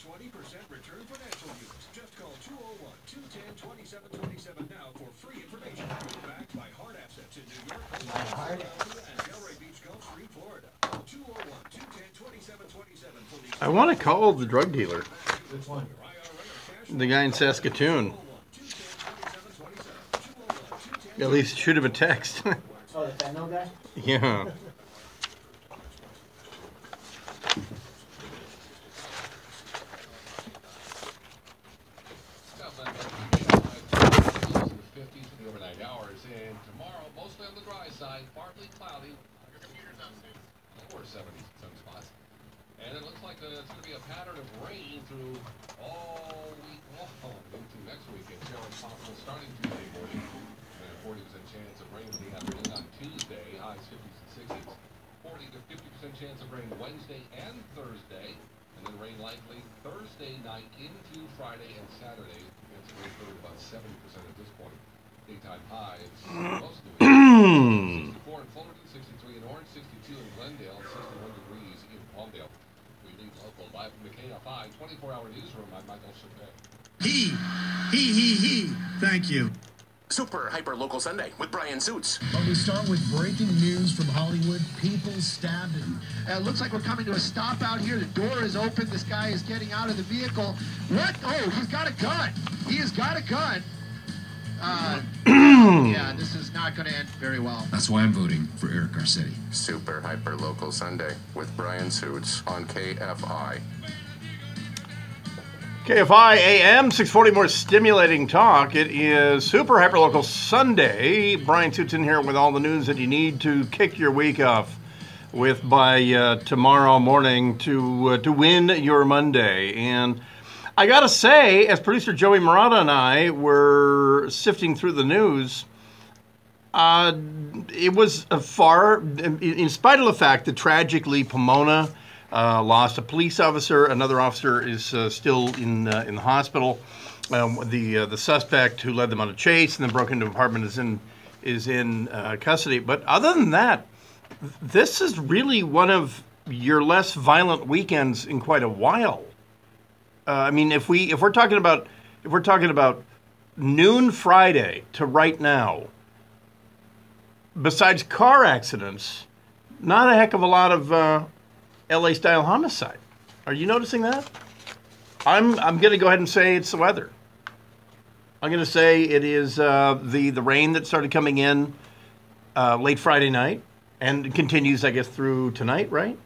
20% return financial use. Just call 201-210-2727 now for free information. Backed by hard assets in New York, Philadelphia, and Delray Beach, Gulf Street, Florida. 201-210-2727 for the... I want to call the drug dealer. Which one? The guy in Saskatoon. At least shoot him a text. Oh, the fentanyl guy? Yeah. And tomorrow, mostly on the dry side, partly cloudy. Your computer's on soon. Or 70s in some spots. And it looks like it's going to be a pattern of rain through all week long into next week. It's possible starting Tuesday morning. And a 40% chance of rain in the afternoon on Tuesday. Highs 50s and 60s. 40 to 50% chance of rain Wednesday and Thursday. And then rain likely Thursday night into Friday and Saturday. It's rain for about 70% at this point. Daytime highs, most of it, 64 in Fullerton, 63 in Orange, 62 in Glendale, 61 degrees in Palmdale. We leave local live from the KFI 24-hour newsroom. I'm Michael Chappelle. He. Thank you. Super Hyper Local Sunday with Brian Suits. Well, we start with breaking news from Hollywood. People stabbed. It looks like we're coming to a stop out here. The door is open. This guy is getting out of the vehicle. What? Oh, he's got a gun. He has got a gun. Yeah, this is not going to end very well. That's why I'm voting for Eric Garcetti. Super Hyper Local Sunday with Brian Suits on KFI. KFI AM 640, more stimulating talk. It is Super Hyperlocal Sunday. Brian Suits in here with all the news that you need to kick your week off with by tomorrow morning to win your Monday. And I gotta say, as producer Joey Murata and I were sifting through the news, it was in spite of the fact that tragically Pomona lost a police officer, another officer is still in the hospital. The suspect who led them on a chase and then broke into an apartment is in custody. But other than that, this is really one of your less violent weekends in quite a while. I mean, if we're talking about noon Friday to right now, besides car accidents, not a heck of a lot of LA style homicide. Are you noticing that? I'm going to go ahead and say it's the weather. I'm going to say it is the rain that started coming in late Friday night and continues, I guess, through tonight, right?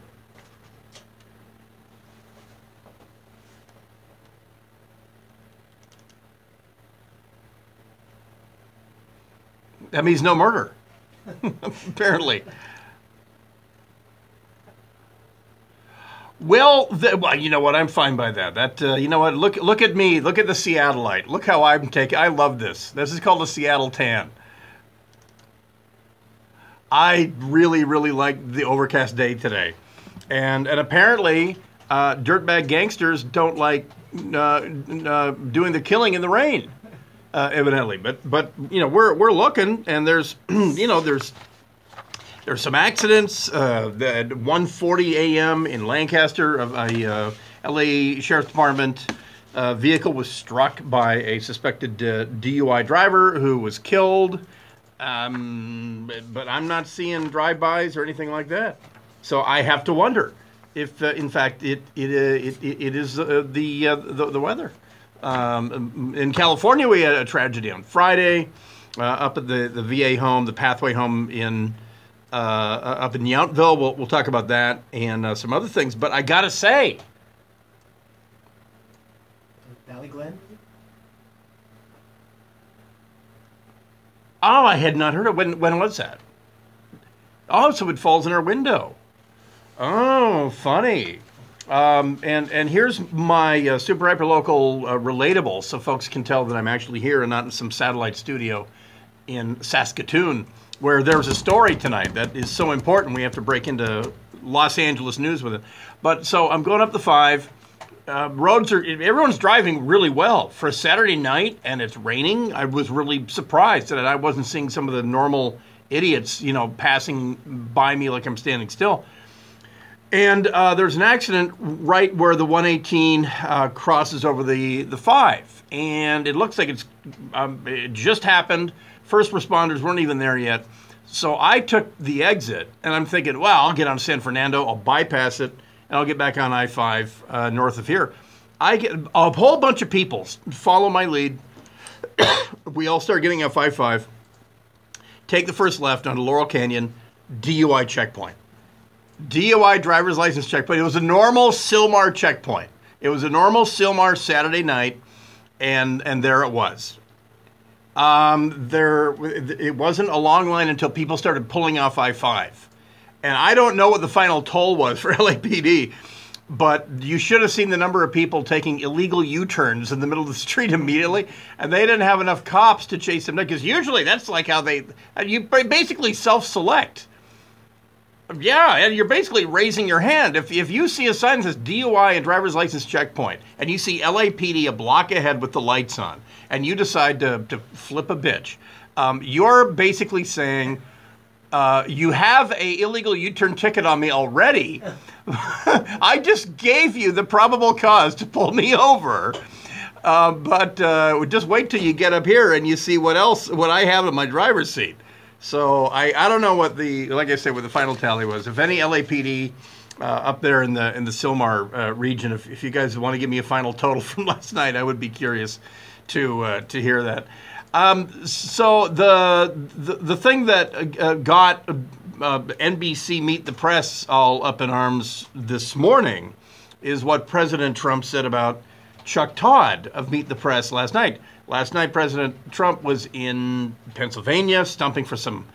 That means no murder, apparently. Well, you know what? I'm fine by that. You know what? Look at me. Look at the Seattleite. Look how I'm taking. I love this. This is called a Seattle tan. I really, really like the overcast day today, and apparently, dirtbag gangsters don't like doing the killing in the rain. Evidently, but you know we're looking, and there's there's some accidents. At 1:40 a.m. in Lancaster, a LA Sheriff's Department vehicle was struck by a suspected DUI driver who was killed. But I'm not seeing drive-bys or anything like that, so I have to wonder if, in fact, it is the weather. In California, we had a tragedy on Friday up at the VA home, the Pathway home up in Yountville. We'll talk about that and some other things. But I gotta say, Valley Glen? Oh, I had not heard of it. When was that? Oh, so it falls in our window. Oh, funny. And here's my super hyper local relatable, so folks can tell that I'm actually here and not in some satellite studio in Saskatoon, where there's a story tonight that is so important we have to break into Los Angeles news with it. But so I'm going up the 5. Everyone's driving really well for a Saturday night, and it's raining. I was really surprised that I wasn't seeing some of the normal idiots, passing by me like I'm standing still. And there's an accident right where the 118 crosses over the 5. And it looks like it just happened. First responders weren't even there yet. So I took the exit, and I'm thinking, well, I'll get on San Fernando, I'll bypass it, and I'll get back on I-5 north of here. I get a whole bunch of people follow my lead. We all start getting off I-5, take the first left onto Laurel Canyon, DUI checkpoint. DUI driver's license checkpoint. It was a normal Sylmar checkpoint. It was a normal Sylmar Saturday night, and there it was. It wasn't a long line until people started pulling off I-5. And I don't know what the final toll was for LAPD, but you should have seen the number of people taking illegal U-turns in the middle of the street immediately, and they didn't have enough cops to chase them down, because usually that's like how you basically self-select. Yeah, and you're basically raising your hand. If you see a sign that says DUI and driver's license checkpoint, and you see LAPD a block ahead with the lights on, and you decide to flip a bitch, you're basically saying, you have a illegal U-turn ticket on me already. I just gave you the probable cause to pull me over. But just wait till you get up here and you see what I have in my driver's seat. So I don't know what like I said, what the final tally was. If any LAPD up there in the Sylmar region, if you guys want to give me a final total from last night, I would be curious to hear that. So the thing that got NBC Meet the Press all up in arms this morning is what President Trump said about Chuck Todd of Meet the Press last night. Last night, President Trump was in Pennsylvania stumping for some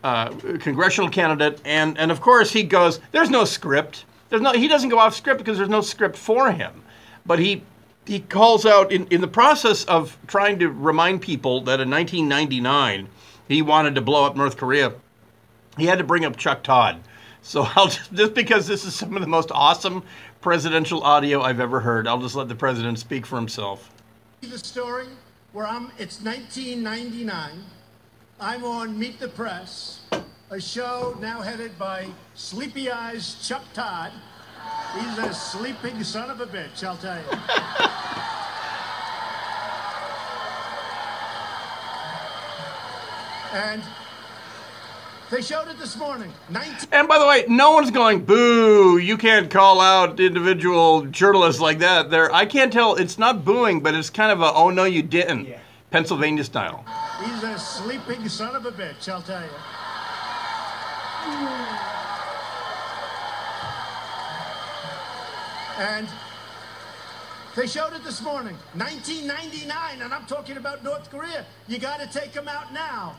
congressional candidate, and of course he goes, there's no script. He doesn't go off script because there's no script for him. But he calls out, in the process of trying to remind people that in 1999 he wanted to blow up North Korea, he had to bring up Chuck Todd. So I'll just because this is some of the most awesome presidential audio I've ever heard, I'll just let the president speak for himself. The story where it's 1999. I'm on Meet the Press, a show now headed by Sleepy Eyes Chuck Todd. He's a sleeping son of a bitch, I'll tell you. And they showed it this morning. And by the way, no one's going, boo, you can't call out individual journalists like that. I can't tell, it's not booing, but it's kind of a, oh no you didn't, Pennsylvania style. He's a sleeping son of a bitch, I'll tell you. And they showed it this morning, 1999, and I'm talking about North Korea. You got to take them out now.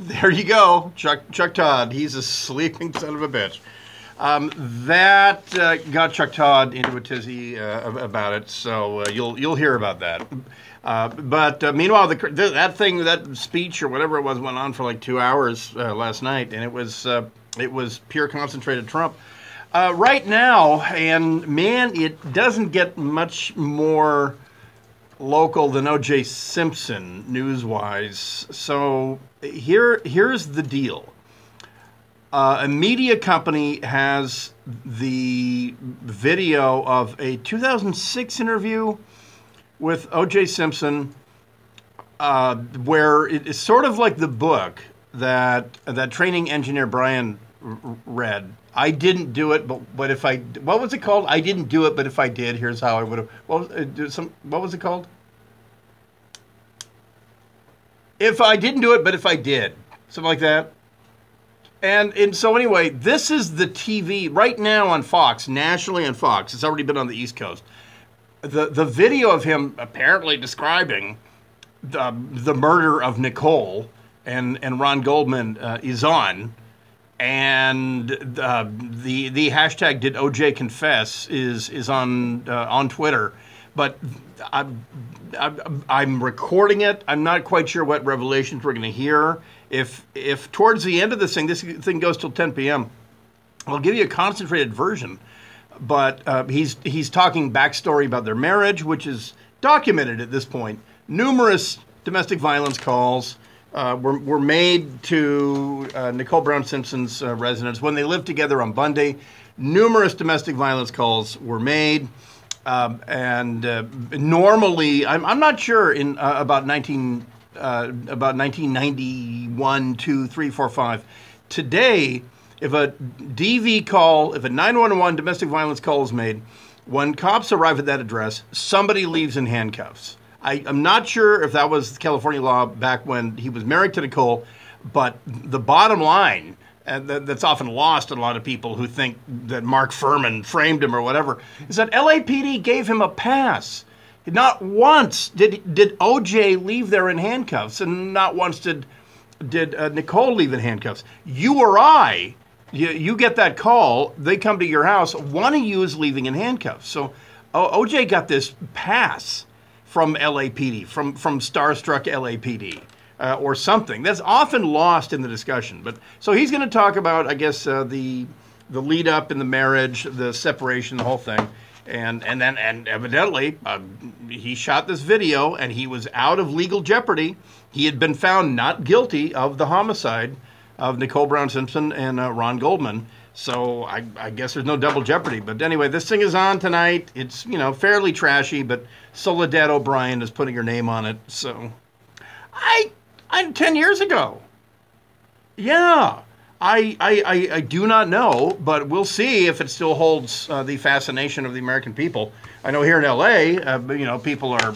There you go, Chuck Todd. He's a sleeping son of a bitch. That got Chuck Todd into a tizzy about it, so you'll hear about that. But meanwhile, that speech or whatever it was went on for like 2 hours last night, and it was pure concentrated Trump. Right now, and man, it doesn't get much more local than O.J. Simpson news-wise. So here's the deal. A media company has the video of a 2006 interview with O.J. Simpson, where it is sort of like the book that training engineer Brian read. I didn't do it, but if I, what was it called? I didn't do it, but if I did, here's how I would have. What was it called? If I didn't do it, but if I did, something like that. And so anyway, this is the TV right now on Fox, nationally on Fox. It's already been on the East Coast. The video of him apparently describing the murder of Nicole and Ron Goldman is on. And the hashtag did OJ confess is on Twitter, but I'm recording it. I'm not quite sure what revelations we're going to hear. If towards the end of this thing goes till 10 p.m., I'll give you a concentrated version. But he's talking backstory about their marriage, which is documented at this point. Numerous domestic violence calls were made to Nicole Brown Simpson's residence when they lived together on Bundy. numerous domestic violence calls were made. Normally, I'm not sure in about 1991, 2, 3, 4, 5. Today, if a DV call, if a 911 domestic violence call is made, when cops arrive at that address, somebody leaves in handcuffs. I'm not sure if that was California law back when he was married to Nicole, but the bottom line, and that's often lost on a lot of people who think that Mark Furman framed him or whatever, is that LAPD gave him a pass. Not once did OJ leave there in handcuffs, and not once did Nicole leave in handcuffs. You or I, you get that call, they come to your house, one of you is leaving in handcuffs. So OJ got this pass from LAPD, from starstruck LAPD. Or something that's often lost in the discussion. But so he's going to talk about, I guess, the lead up in the marriage, the separation, the whole thing, and evidently he shot this video and he was out of legal jeopardy. He had been found not guilty of the homicide of Nicole Brown Simpson and Ron Goldman. So I guess there's no double jeopardy. But anyway, this thing is on tonight. It's fairly trashy, but Soledad O'Brien is putting her name on it. So I 10 years ago. Yeah. I do not know, but we'll see if it still holds the fascination of the American people. I know here in L.A., people are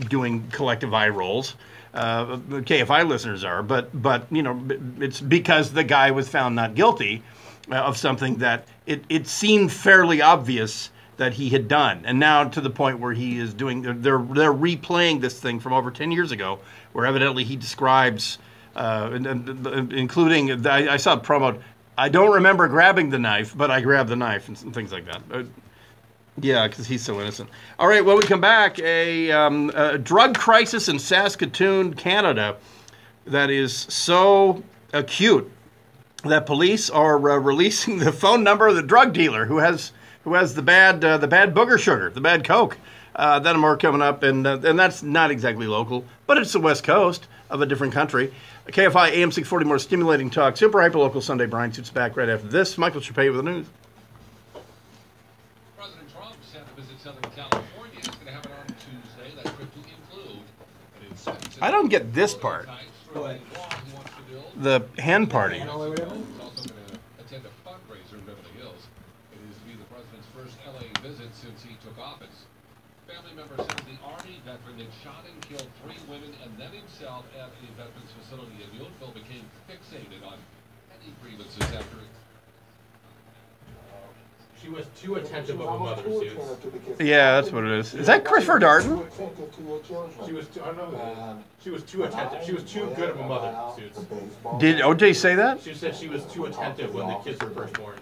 doing collective eye rolls. KFI listeners are, but it's because the guy was found not guilty of something that it seemed fairly obvious that he had done, and now to the point where he is doing. They're replaying this thing from over 10 years ago, where evidently he describes, including I saw a promo. I don't remember grabbing the knife, but I grabbed the knife and things like that. Yeah, because he's so innocent. All right, when we come back, a drug crisis in Saskatoon, Canada, that is so acute that police are releasing the phone number of the drug dealer who has the bad booger sugar, the bad coke. Then more coming up, and that's not exactly local, but it's the West Coast of a different country. KFI AM 640, more stimulating talk. Super hyper local Sunday. Brian Suits back right after this. Michael Chapay with the news. President Trump set to visit Southern California. He's going to have it on Tuesday. That trip to include an inspection. I don't get this part. The hen party. He's also going to attend a fundraiser in Beverly Hills. It is to be the president's first LA visit since he took office. Family member says the Army veteran that shot and killed 3 women and then himself at a veterans facility in Yountville became fixated on petty grievances after it. She was too attentive of a mother, Suits. Yeah, that's what it is. Is that Christopher Darden? She was too, I don't know. She was too attentive. She was too good of a mother, Suits. Did OJ say that? She said she was too attentive when the kids were first born.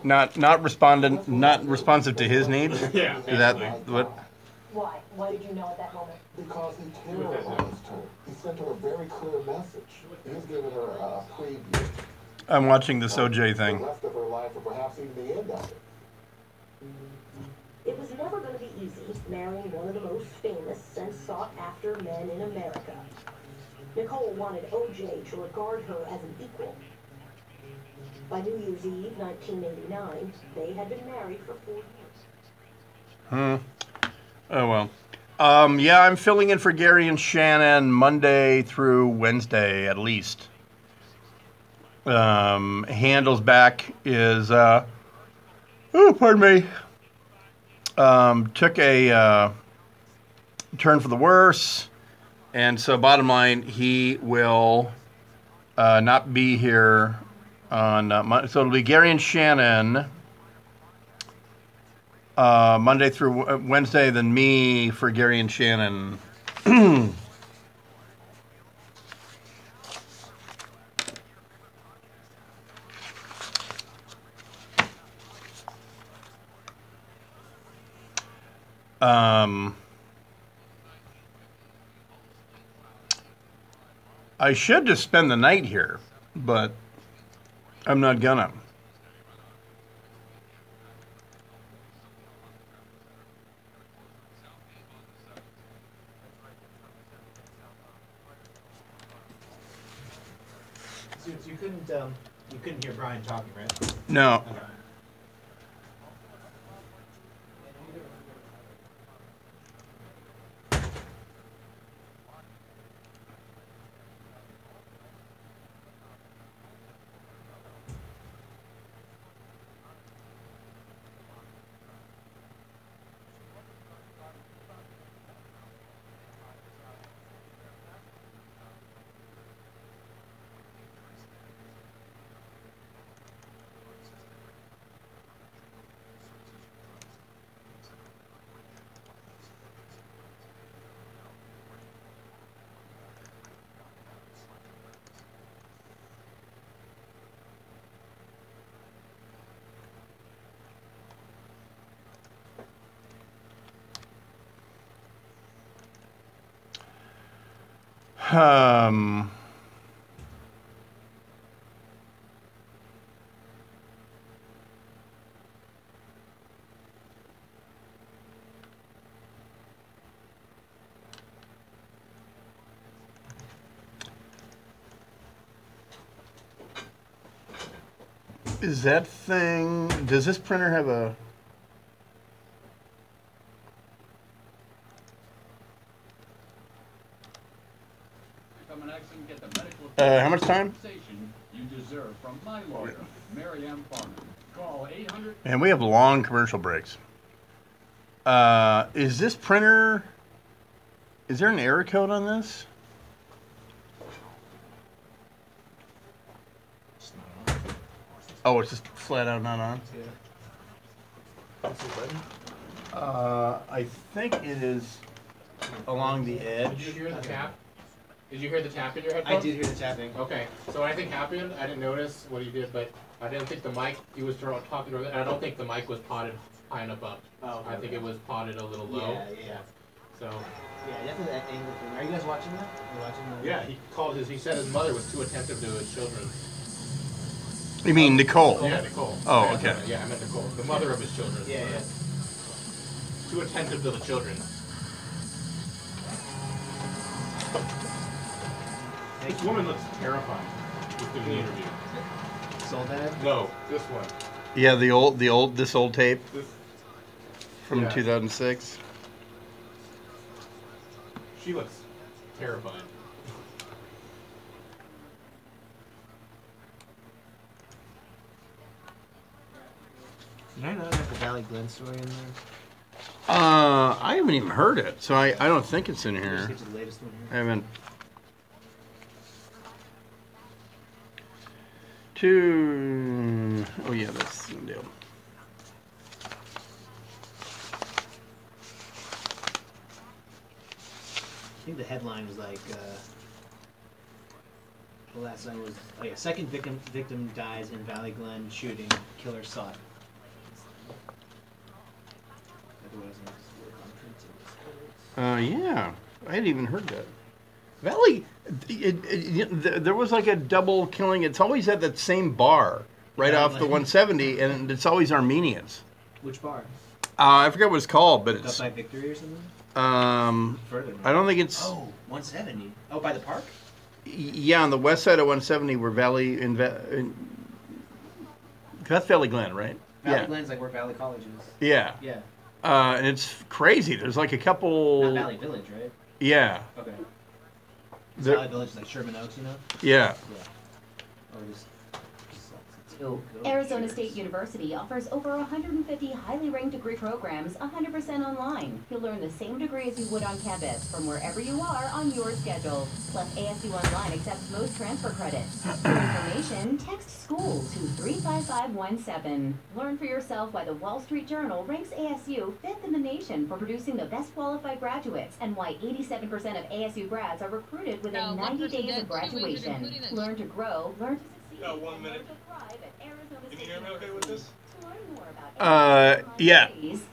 Not responsive to his needs? Yeah. Is that what? Why? Why did you know at that moment? Because he terrorized her. He sent her a very clear message. He was giving her a preview. I'm watching this OJ thing. The rest of her life, or perhaps even the end of it. It was never going to be easy marrying one of the most famous and sought-after men in America. Nicole wanted OJ to regard her as an equal. By New Year's Eve, 1989, they had been married for 4 years. Oh, well. Yeah, I'm filling in for Gary and Shannon Monday through Wednesday, at least. Handel's back is, pardon me, took a turn for the worse, and so bottom line, he will not be here on Monday. So it'll be Gary and Shannon Monday through Wednesday, then me for Gary and Shannon. I should just spend the night here, but I'm not gonna. You You couldn't hear Brian talking, right? No. Okay. Um, is that thing, does this printer have a... how much time? You deserve from my lawyer, Mary M. Farman. Call 800. And we have long commercial breaks. Is this printer... Is there an error code on this? Oh, it's just flat out not on? I think it is along the edge. Did you hear the tap? Did you hear the tap in your headphones? I did hear the tapping. Okay, so what I think happened, I didn't notice what he did, but I didn't think the mic, he was talking to, and I don't think the mic was potted high enough up. Oh, okay. I think it was potted a little low. Yeah. So. Yeah, definitely that angle thing. Are you guys watching that? Are you watching that? Yeah, he said his mother was too attentive to his children. You mean Nicole? Yeah, Nicole. Oh, okay. Yeah, I meant Nicole, the mother of his children. Yeah. Too attentive to the children. This woman looks terrified with doing the interview. Soul Dad? No, this one. Yeah, this old tape from 2006. She looks terrified. Did I not have the Valley Glen story in there? I haven't even heard it, so I don't think it's in here. Just get to the latest one here. I haven't. Oh yeah, that's the deal. I think the headline was like, the last line was, oh yeah, second victim dies in Valley Glen shooting, killer sought. Yeah, I hadn't even heard that. Valley, there was like a double killing. It's always at that same bar, right off the 170, and it's always Armenians. Which bar? I forget what it's called, but it's... Up by Victory or something? Further. I don't think it's... Oh, 170. Oh, by the park? Yeah, on the west side of 170, where Valley... That's Valley Glen, right? Valley Glen's like where Valley College is. Yeah. Yeah. And it's crazy. There's like a couple... Not Valley Village, right? Yeah. Okay. Valley Village is like Sherman Oaks, you know? Yeah. Or just... Arizona State University offers over 150 highly ranked degree programs 100% online. You'll learn the same degree as you would on campus from wherever you are on your schedule. Plus, ASU Online accepts most transfer credits. For information, text SCHOOL to 35517. Learn for yourself why the Wall Street Journal ranks ASU 5th in the nation for producing the best qualified graduates and why 87% of ASU grads are recruited within 90 days of graduation. Learn to grow, learn to succeed. 1 minute. Can you hear me okay with this? Yeah.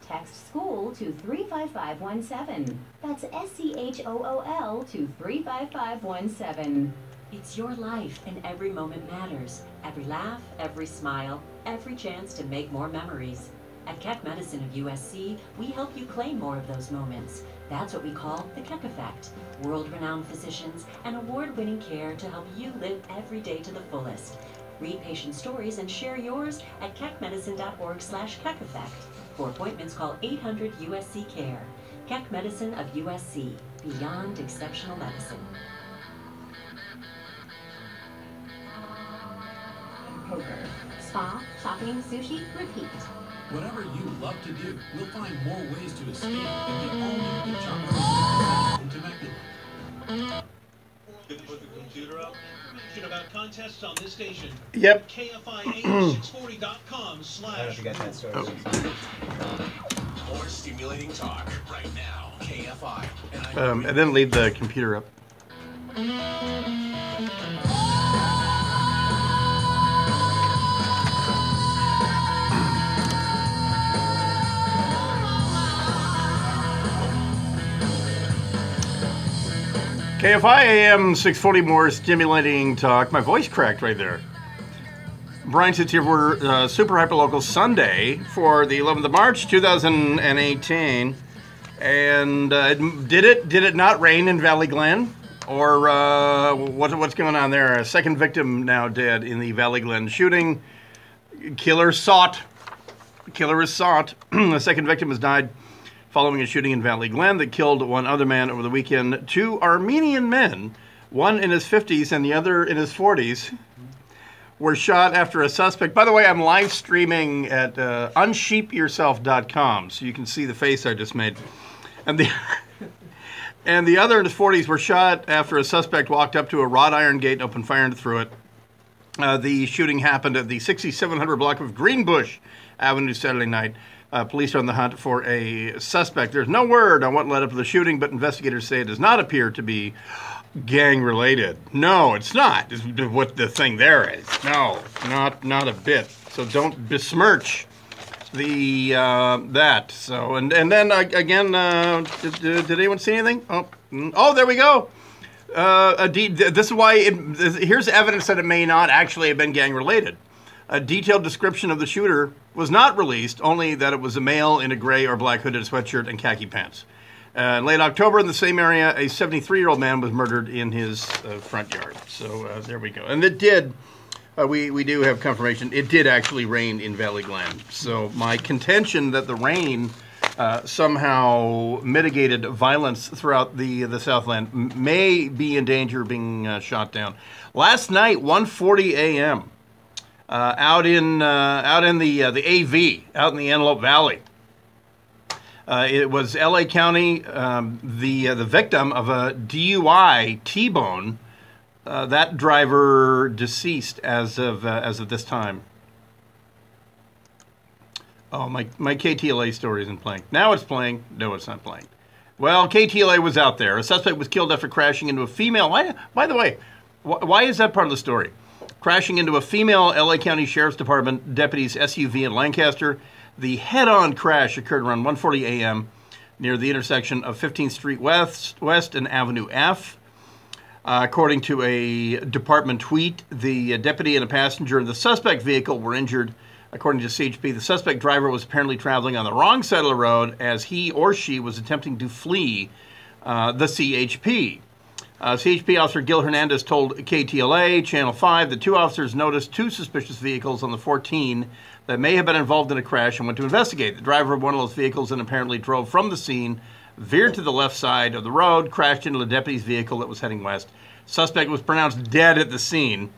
Text SCHOOL to 35517. That's SCHOOL to 35517. It's your life, and every moment matters. Every laugh, every smile, every chance to make more memories. At Keck Medicine of USC, we help you claim more of those moments. That's what we call the Keck Effect. World-renowned physicians and award-winning care to help you live every day to the fullest. Read patient stories and share yours at keckmedicine.org/keckeffect. For appointments, call 800-USC-CARE. Keck Medicine of USC. Beyond exceptional medicine. Poker, spa, shopping, sushi, repeat. Whatever you love to do, we'll find more ways to escape in the all-new Chakra from Temecula. Didn't put the computer up. Information about contests on this station. Yep. KFIA640.com/ I don't know if you got that story. More stimulating talk right now. KFI. And then leave the computer up. KFI AM 640, more stimulating talk. My voice cracked right there. Brian sits here for Super Hyperlocal Sunday for the 11th of March, 2018. And did it not rain in Valley Glen? Or what's going on there? A second victim now dead in the Valley Glen shooting. Killer is sought. The second victim has died following a shooting in Valley Glen that killed one other man over the weekend. Two Armenian men, one in his 50s and the other in his 40s, were shot after a suspect. By the way, I'm live streaming at unsheepyourself.com, so you can see the face I just made. And the other in his 40s were shot after a suspect walked up to a wrought iron gate and opened fire through it. The shooting happened at the 6700 block of Greenbush Avenue Saturday night. Police are on the hunt for a suspect. There's no word on what led up to the shooting, but investigators say it does not appear to be gang-related. No, it's not. Is what the thing there is. No, not a bit. So don't besmirch the that. So and then again, did anyone see anything? Oh, there we go. This is why. Here's evidence that it may not actually have been gang-related. A detailed description of the shooter was not released, only that it was a male in a gray or black hooded sweatshirt and khaki pants. In late October, in the same area, a 73-year-old man was murdered in his front yard. So there we go. And it did, we do have confirmation, it did actually rain in Valley Glen. So my contention that the rain somehow mitigated violence throughout the Southland may be in danger of being shot down. Last night, 1:40 a.m., out in the AV, out in the Antelope Valley. It was L.A. County, the victim of a DUI T-bone. That driver deceased as of this time. Oh, my KTLA story isn't playing. Now it's playing. No, it's not playing. Well, KTLA was out there. A suspect was killed after crashing into a female. By the way, why is that part of the story? Crashing into a female L.A. County Sheriff's Department deputy's SUV in Lancaster. The head-on crash occurred around 1:40 a.m. near the intersection of 15th Street West and Avenue F. According to a department tweet, the deputy and a passenger in the suspect vehicle were injured. According to CHP, the suspect driver was apparently traveling on the wrong side of the road as he or she was attempting to flee the CHP. CHP Officer Gil Hernandez told KTLA, Channel 5, that two officers noticed two suspicious vehicles on the 14 that may have been involved in a crash and went to investigate. The driver of one of those vehicles then apparently drove from the scene, veered to the left side of the road, crashed into the deputy's vehicle that was heading west. Suspect was pronounced dead at the scene,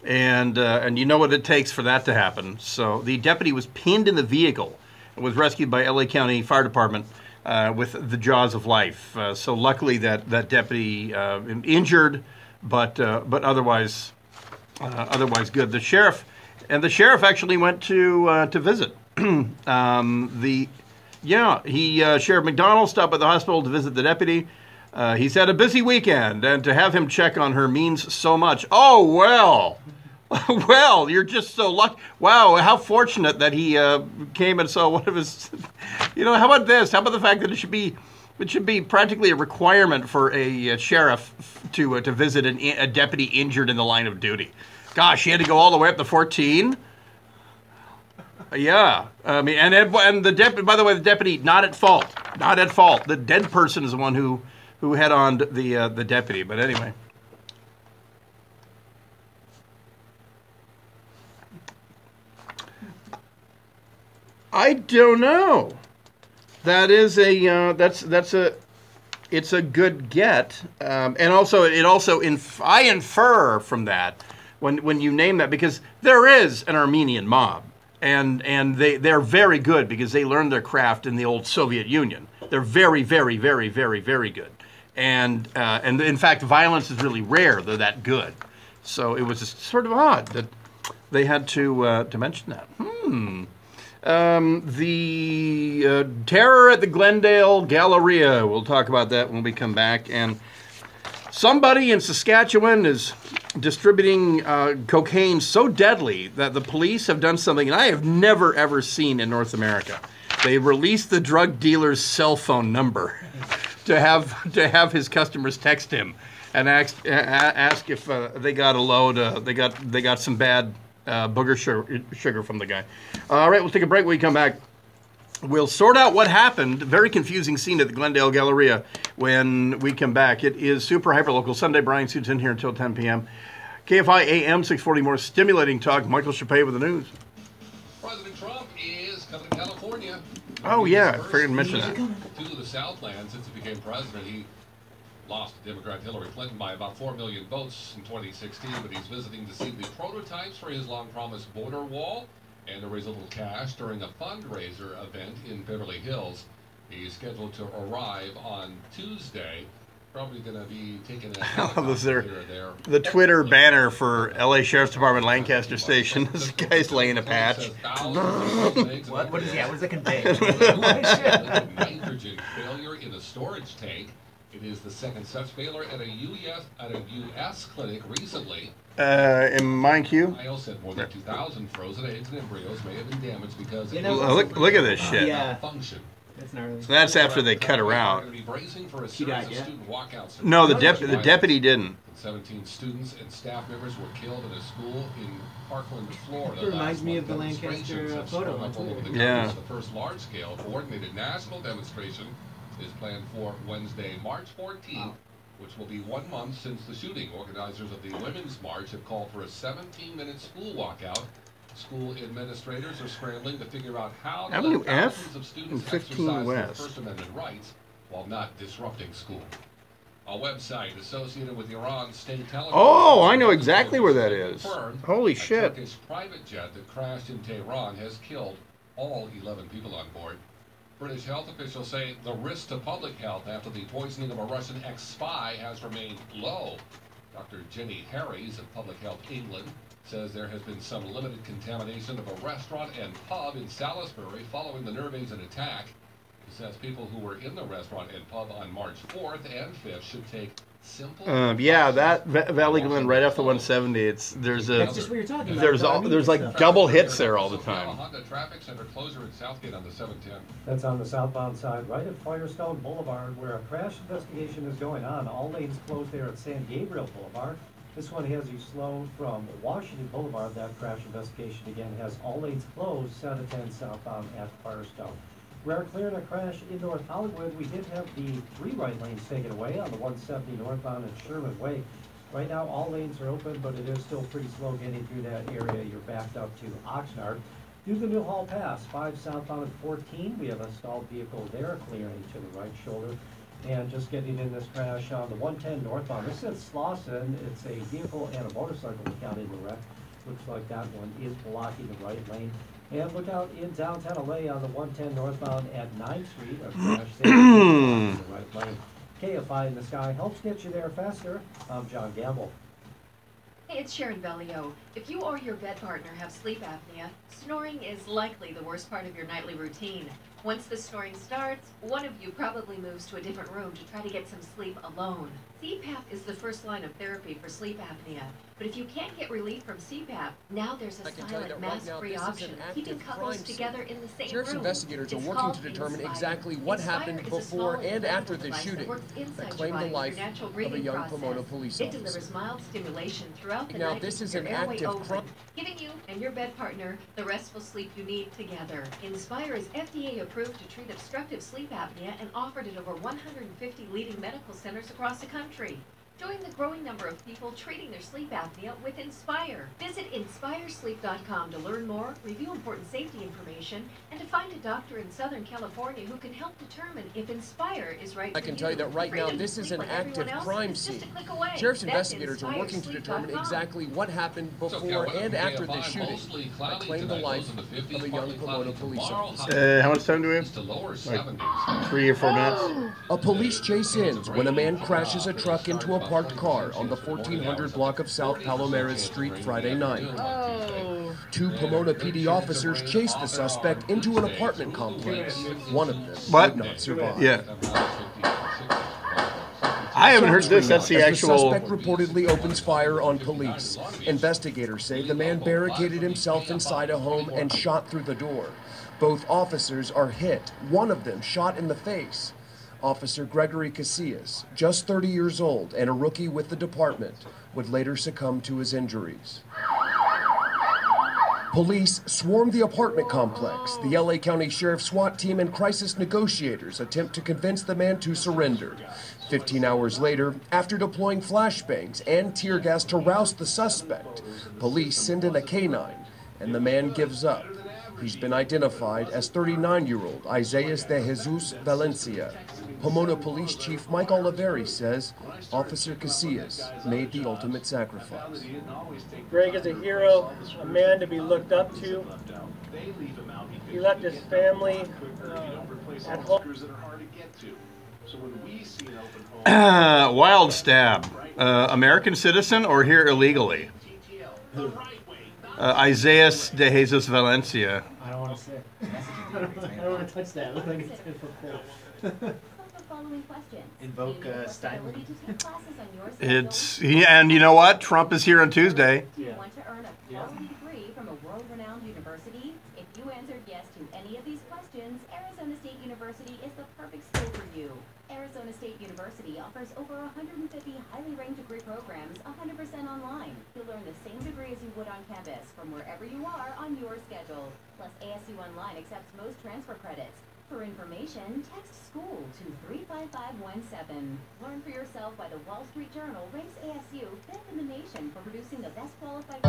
and you know what it takes for that to happen. So the deputy was pinned in the vehicle and was rescued by LA County Fire Department with the jaws of life. So luckily that deputy injured, but otherwise good. The sheriff actually went to visit. Sheriff McDonald stopped by the hospital to visit the deputy. He's had a busy weekend, and to have him check on her means so much. Oh, well. Well, you're just so lucky. Wow, how fortunate that he came and saw one of his... how about this? How about the fact that it should be practically a requirement for a sheriff to visit a deputy injured in the line of duty? Gosh, he had to go all the way up to 14? Yeah, I mean, and the deputy. By the way, the deputy not at fault. Not at fault. The dead person is the one who head-oned the deputy. But anyway, I don't know. That is it's a good get, and also I infer from that when you name that, because there is an Armenian mob, and they're very good because they learned their craft in the old Soviet Union. They're very, very, very, very, very good, and in fact, violence is really rare. They're that good, so it was just sort of odd that they had to mention that. The terror at the Glendale Galleria. We'll talk about that when we come back. And somebody in Saskatchewan is distributing cocaine so deadly that the police have done something I have never, ever seen in North America. They released the drug dealer's cell phone number to have his customers text him and ask if they got a load. They got some bad booger sugar from the guy. All right, we'll take a break. When we come back, we'll sort out what happened. Very confusing scene at the Glendale Galleria when we come back. It is super hyper local Sunday. Brian Suits in here until 10 p.m. KFI AM 640, more stimulating talk. Michael Chappé with the news. President Trump is coming to California. Oh yeah, I forgot to mention that. To the Southland since he became president. He lost Democrat Hillary Clinton by about 4 million votes in 2016, but he's visiting to see the prototypes for his long-promised border wall and to raise a little cash during a fundraiser event in Beverly Hills. He's scheduled to arrive on Tuesday. Probably going to be taking a helicopter here or there. The Twitter banner for LA Sheriff's Department Lancaster Station. This guy's laying a patch. What is that? What does it convey? Nitrogen failure in a storage tank. It is the second such failure at a U.S. clinic recently. In mind Q? I also said more than 2,000 frozen eggs and embryos may have been damaged because look at this shit. Yeah. Function. So that's after they cut her out. She died, yeah? No, the deputy didn't. 17 students and staff members were killed in a school in Parkland, Florida. It reminds me of the Lancaster photo on Twitter. Yeah. The first large-scale coordinated national demonstration is planned for Wednesday, March 14th, which will be 1 month since the shooting. Organizers of the Women's March have called for a 17-minute school walkout. School administrators are scrambling to figure out how to Avenue let F thousands of students and 15 exercise their West. First Amendment rights while not disrupting school. A website associated with Iran's state television. Oh, I know exactly where that is. Holy A shit. Turkish private jet that crashed in Tehran has killed all 11 people on board. British health officials say the risk to public health after the poisoning of a Russian ex-spy has remained low. Dr. Jenny Harries of Public Health England says there has been some limited contamination of a restaurant and pub in Salisbury following the nerve agent attack. She says people who were in the restaurant and pub on March 4th and 5th should take simple... Yeah, that Valley Glen right off the 170. There's just what you're talking about. There's like double hits there all the time. Honda traffic center closure in Southgate on the 710. That's on the southbound side, right at Firestone Boulevard, where a crash investigation is going on. All lanes closed there at San Gabriel Boulevard. This one has you slow from Washington Boulevard. That crash investigation again has all lanes closed, 710 southbound at Firestone. We're clearing a crash in North Hollywood. We did have the 3 right lanes taken away on the 170 northbound at Sherman Way. Right now, all lanes are open, but it is still pretty slow getting through that area. You're backed up to Oxnard. Through the Newhall Pass, 5 southbound at 14, we have a stalled vehicle there clearing to the right shoulder. And just getting in this crash on the 110 northbound. This is Slauson. It's a vehicle and a motorcycle that got in the wreck. Looks like that one is blocking the right lane. And look out in downtown LA on the 110 northbound at 9th Street. A crash there in the right lane. KFI in the Sky helps get you there faster. I'm John Gamble. Hey, it's Sharon Bellio. If you or your bed partner have sleep apnea, snoring is likely the worst part of your nightly routine. Once the snoring starts, one of you probably moves to a different room to try to get some sleep alone. CPAP is the first line of therapy for sleep apnea. But if you can't get relief from CPAP, now there's a silent, mask-free option, keeping couples together in the same Sheriff's room. investigators are It's working called to determine Inspire. exactly what Inspire happened is a before small and after the device that shooting works that inside claimed your the body life through natural of a breathing young process. Pomona police It officer. delivers mild stimulation throughout the Now, night this to is keep your an airway active open, giving you and your bed partner the restful sleep you need together. Inspire is FDA approved to treat obstructive sleep apnea and offered at over 150 leading medical centers across the country. Join the growing number of people treating their sleep apnea with Inspire. Visit inspiresleep.com to learn more, review important safety information, and to find a doctor in Southern California who can help determine if Inspire is right for you. I can tell you that right now this is an active crime scene. Sheriff's investigators are working to determine exactly what happened before and after the shooting that claimed the life of a young Pomona police officer. How much time do we have? Like 3 or 4 minutes? A police chase ends when a man crashes a truck into a parked car on the 1400 block of South Palomares Street Friday night. 2 Pomona PD officers chased the suspect into an apartment complex. One of them did not survive. Yeah. I haven't heard this. That's the actual. The suspect reportedly opens fire on police. Investigators say the man barricaded himself inside a home and shot through the door. Both officers are hit. One of them shot in the face. Officer Gregory Casillas, just 30 years old and a rookie with the department, would later succumb to his injuries. Police swarmed the apartment complex. The LA County Sheriff's SWAT team and crisis negotiators attempt to convince the man to surrender. 15 hours later, after deploying flashbangs and tear gas to rouse the suspect, police send in a canine, and the man gives up. He's been identified as 39-year-old Isaias de Jesus Valencia. Pomona Police Chief Mike Oliveri says Officer Casillas made the ultimate sacrifice. Greg is a hero, a man to be looked up to. He left his family at home. Wild stab. American citizen or here illegally? Isaias de Jesus Valencia. I don't want to say. I don't want to touch that. It looks like it's difficult. Invoke Steinway. And you know what? Trump is here on Tuesday. Do you want to earn a quality degree from a world-renowned university? If you answered yes to any of these questions, Arizona State University is the perfect school for you. Arizona State University offers over 150 highly ranked degree programs 100% online. You'll learn the same degree as you would on campus from wherever you are on your schedule. Plus, ASU Online accepts most transfer credits. For information, text SCHOOL to 35517. Learn for yourself why the Wall Street Journal ranks ASU 5th in the nation for producing the best qualified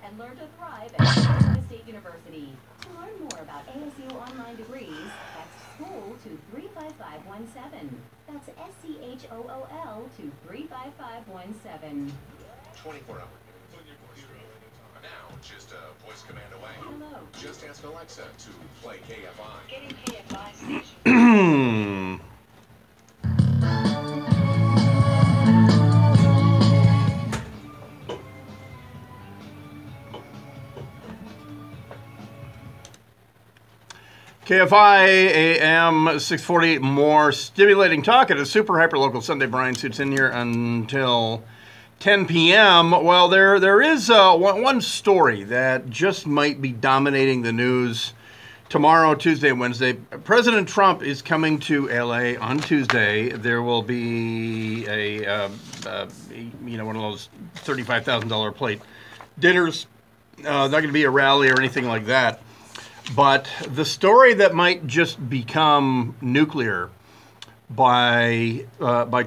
and learn to thrive at Arizona State University. To learn more about ASU Online degrees, text SCHOOL to 35517. That's SCHOOL to 35517. 24 hours. Now, just a voice command away. Hello. Just ask Alexa to play KFI. Getting KFI station. KFI AM 640, more stimulating talk at a super hyper-local Sunday. Brian Suits in here until 10 p.m. Well, there is one story that just might be dominating the news tomorrow, Tuesday, and Wednesday. President Trump is coming to L.A. on Tuesday. There will be a one of those $35,000 plate dinners. Not going to be a rally or anything like that. But the story that might just become nuclear by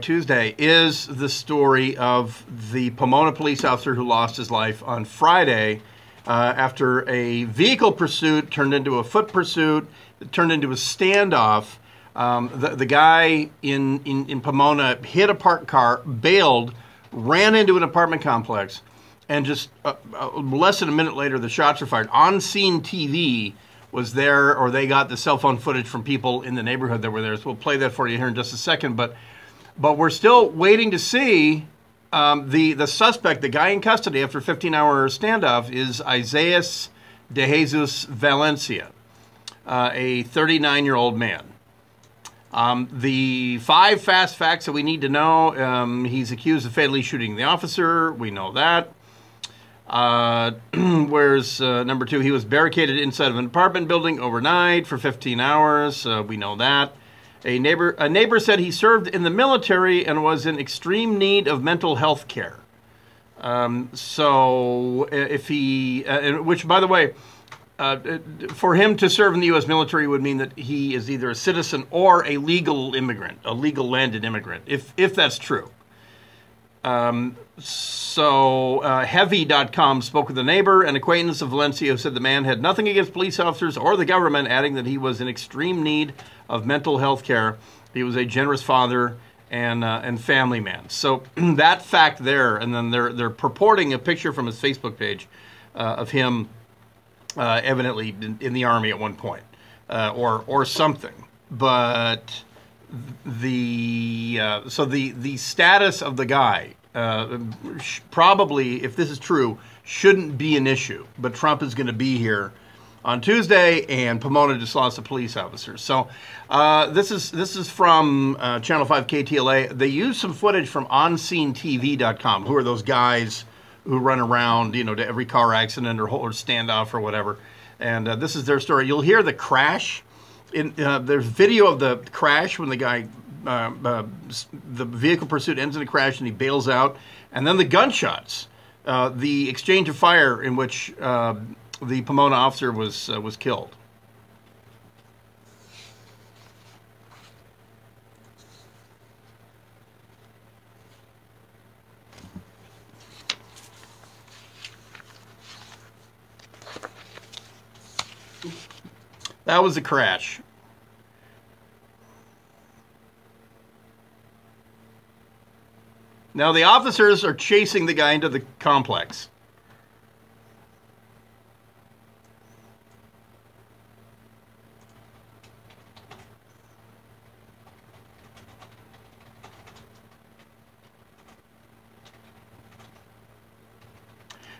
Tuesday is the story of the Pomona police officer who lost his life on Friday after a vehicle pursuit turned into a foot pursuit, turned into a standoff. The guy in Pomona hit a parked car, bailed, ran into an apartment complex, and just less than a minute later, the shots were fired. On-scene TV was there, or they got the cell phone footage from people in the neighborhood that were there. So we'll play that for you here in just a second. But we're still waiting to see the suspect, the guy in custody after a 15-hour standoff, is Isaias de Jesus Valencia, a 39-year-old man. The 5 fast facts that we need to know: he's accused of fatally shooting the officer. We know that. Whereas number 2, he was barricaded inside of an apartment building overnight for 15 hours. We know that. A neighbor said he served in the military and was in extreme need of mental health care. So if he, which by the way, for him to serve in the U.S. military would mean that he is either a citizen or a legal immigrant, a legal landed immigrant, if that's true. Heavy.com spoke with a neighbor and acquaintance of Valencia who said the man had nothing against police officers or the government, adding that he was in extreme need of mental health care. He was a generous father and family man. So that fact there, and then they're purporting a picture from his Facebook page of him evidently in the Army at one point, or something. But the status of the guy probably, if this is true, shouldn't be an issue. But Trump is going to be here on Tuesday, and Pomona just lost a police officer. So this is from Channel 5 KTLA. They used some footage from OnSceneTV.com. Who are those guys who run around, to every car accident or standoff or whatever? And this is their story. You'll hear the crash. There's video of the crash when the guy, the vehicle pursuit ends in a crash and he bails out, and then the gunshots, the exchange of fire in which the Pomona officer was killed. That was a crash. Now the officers are chasing the guy into the complex.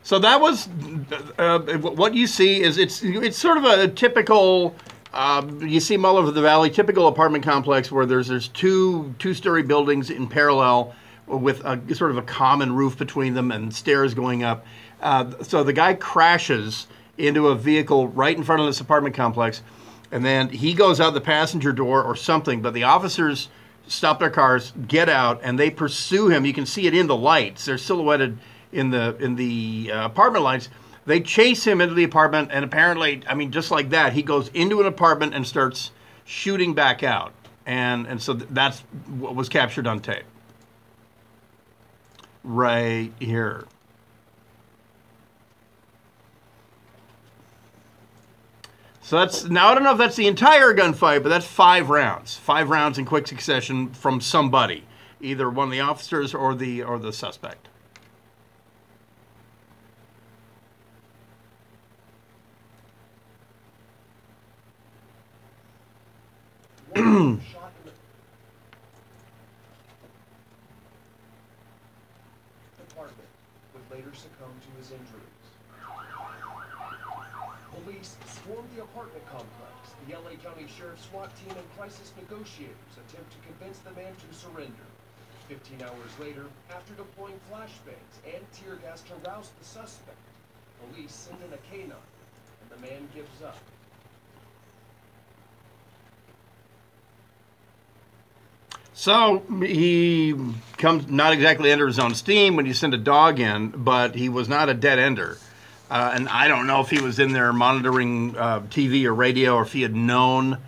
So that was what you see is it's sort of a typical you see them all over the valley, typical apartment complex where there's two-story buildings in parallel with a sort of a common roof between them and stairs going up. So the guy crashes into a vehicle right in front of this apartment complex, and then he goes out the passenger door or something, but the officers stop their cars, get out, and they pursue him. You can see it in the lights. They're silhouetted in the apartment lights. They chase him into the apartment, and apparently, just like that, he goes into an apartment and starts shooting back out. And so that's what was captured on tape. Right here. So that's, now I don't know if that's the entire gunfight, but that's 5 rounds. 5 rounds in quick succession from somebody, either one of the officers or the suspect. Department would later succumb to his injuries. Police swarmed the apartment complex. The LA County Sheriff's SWAT team and crisis negotiators attempt to convince the man to surrender. 15 hours later, after deploying flashbangs and tear gas to rouse the suspect, police send in a canine, and the man gives up. So he comes not exactly under his own steam when you send a dog in, but he was not a dead ender. And I don't know if he was in there monitoring TV or radio, or if he had known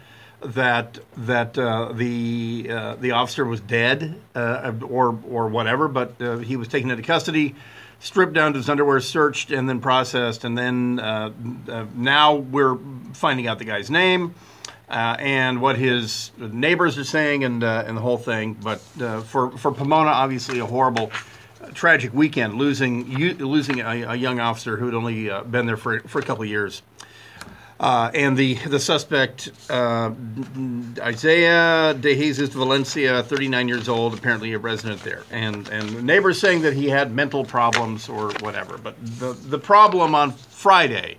that the officer was dead or whatever. But he was taken into custody, stripped down to his underwear, searched, and then processed. And then now we're finding out the guy's name. And what his neighbors are saying, and the whole thing. But for Pomona, obviously a horrible, tragic weekend, losing a young officer who had only been there for a couple of years. And the suspect, Isaiah De Jesus Valencia, 39 years old, apparently a resident there. And neighbors saying that he had mental problems or whatever. But the problem on Friday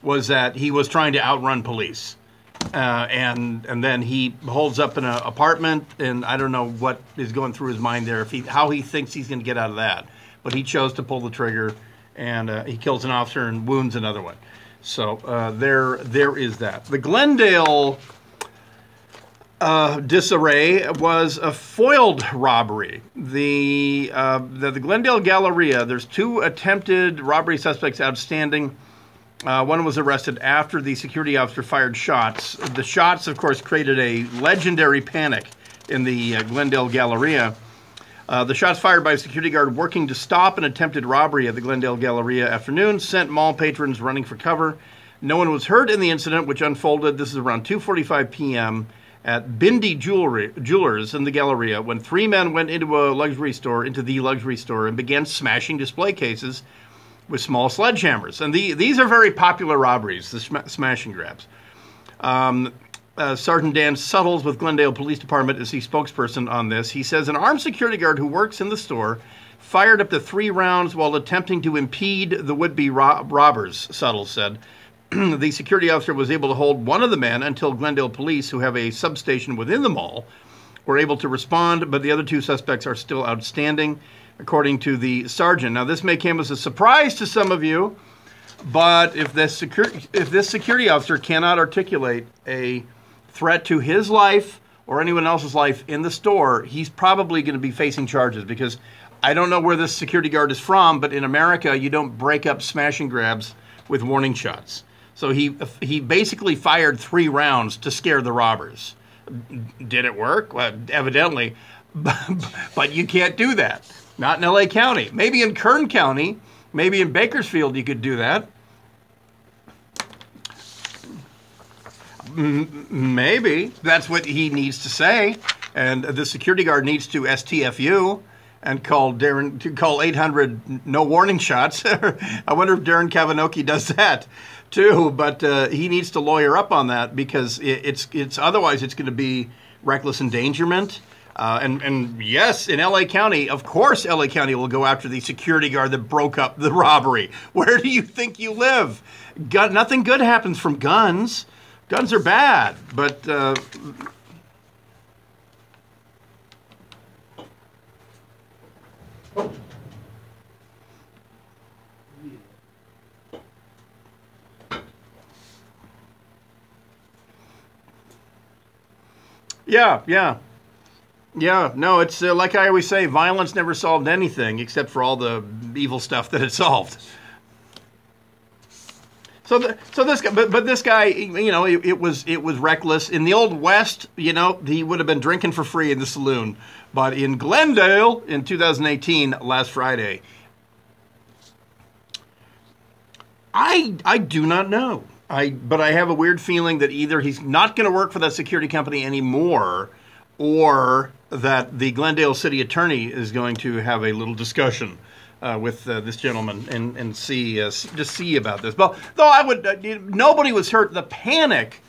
was that he was trying to outrun police. And then he holds up in an apartment, and I don't know what is going through his mind there, how he thinks he's going to get out of that. But he chose to pull the trigger, and he kills an officer and wounds another one. So there is that. The Glendale disarray was a foiled robbery. The Glendale Galleria, there's 2 attempted robbery suspects outstanding. One was arrested after the security officer fired shots. The shots, of course, created a legendary panic in the Glendale Galleria. The shots fired by a security guard working to stop an attempted robbery at the Glendale Galleria afternoon sent mall patrons running for cover. No one was hurt in the incident, which unfolded, this is around 2:45 p.m., at Bindi Jewelers in the Galleria, when three men went into the luxury store, and began smashing display cases with small sledgehammers. And these are very popular robberies, the smash and grabs. Sergeant Dan Suttles with Glendale Police Department is the spokesperson on this. He says an armed security guard who works in the store fired up to 3 rounds while attempting to impede the would-be robbers, Suttles said. The security officer was able to hold one of the men until Glendale police, who have a substation within the mall, were able to respond, but the other 2 suspects are still outstanding, according to the sergeant. Now, this may come as a surprise to some of you, but if this security officer cannot articulate a threat to his life or anyone else's life in the store, he's probably going to be facing charges, because I don't know where this security guard is from, but in America, you don't break up smash and grabs with warning shots. So he basically fired 3 rounds to scare the robbers. Did it work? Well, evidently, but you can't do that. Not in LA County. Maybe in Kern County, maybe in Bakersfield you could do that. Maybe. That's what he needs to say. And the security guard needs to STFU and call 800 no warning shots. I wonder if Darren Kavanoki does that too, but he needs to lawyer up on that, because it's otherwise it's going to be reckless endangerment. And yes, in LA County, of course LA County will go after the security guard that broke up the robbery. Where do you think you live? Nothing good happens from guns. Guns are bad, but Yeah, no, it's like I always say, violence never solved anything except for all the evil stuff that it solved. So this guy, but this guy, you know, it was reckless. In the Old West, you know, he would have been drinking for free in the saloon. But in Glendale in 2018, last Friday, I do not know. But I have a weird feeling that either he's not going to work for that security company anymore, or that the Glendale city attorney is going to have a little discussion with this gentleman and see about this. But though I would, nobody was hurt. The panic,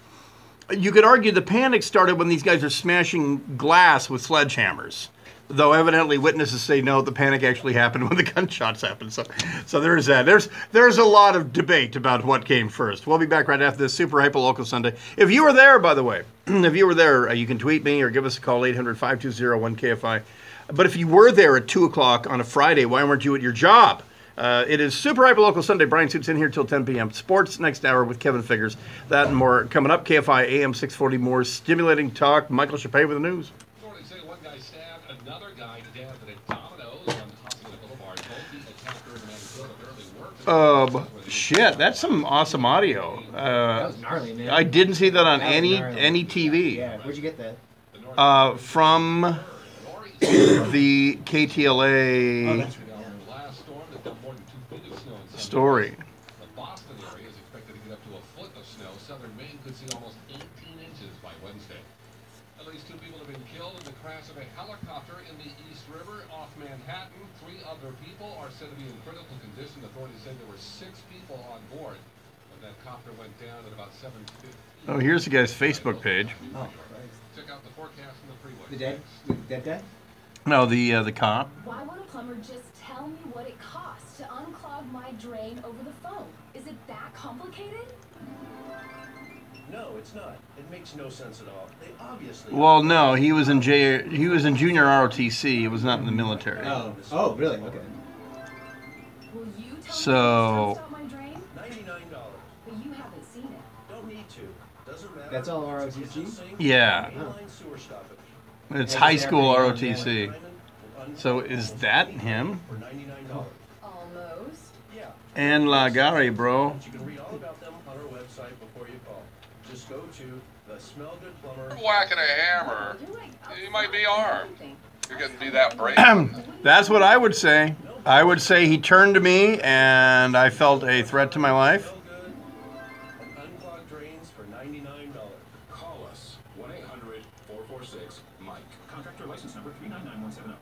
you could argue, the panic started when these guys are smashing glass with sledgehammers. Though evidently witnesses say no, the panic actually happened when the gunshots happened. So there's that. There's a lot of debate about what came first. We'll be back right after this Super Hyper Local Sunday. If you were there, by the way, if you were there, you can tweet me or give us a call, 800-520-1KFI. But if you were there at 2 o'clock on a Friday, why weren't you at your job? It is Super Hyper Local Sunday. Brian Suits in here till 10 p.m. Sports next hour with Kevin Figures. That and more coming up. KFI AM 640, more stimulating talk. Michael Chappé with the news. One guy stabbed another guy to death at a Domino's on Hospital Boulevard. Both the attacker and the man apparently worked. Shit, that's some awesome audio. That was gnarly, man. I didn't see that on That was any TV. Yeah, where'd you get that? From the KTLA story. The Boston area is expected to get up to a foot of snow. Southern Maine could see almost 18 inches by Wednesday. At least 2 people have been killed in the crash of a helicopter in the East River off Manhattan. 3 other people are said to be in critical condition. Authorities said there were 6 people on board when that copter went down at about 7:50. Oh, here's the guy's Facebook page. Oh, check out the forecast from the freeway. The dead guy? No, the cop. Why won't a plumber just tell me what it costs to unclog my drain over the phone? Is it that complicated? No, it's not. It makes no sense at all. They obviously. Well, no, he was in junior ROTC. It was not in the military. Oh, really? Okay. Will you tell So. me stop my drain? $99. But you haven't seen it. Don't need to. Doesn't matter. That's all ROTC? Yeah. Inline sewer stoppage. It's high school ROTC. So is that him? Almost. Yeah. And Lagari, bro. You can read all about them on our website before you call. Just go to the Smell Good Plumber. Whacking a hammer. You might be armed. You're going to be that brave. That's what I would say. I would say he turned to me and I felt a threat to my life. Unclogged drains for $99. Call us 1-800-446-MIKE. Contractor license number 399170.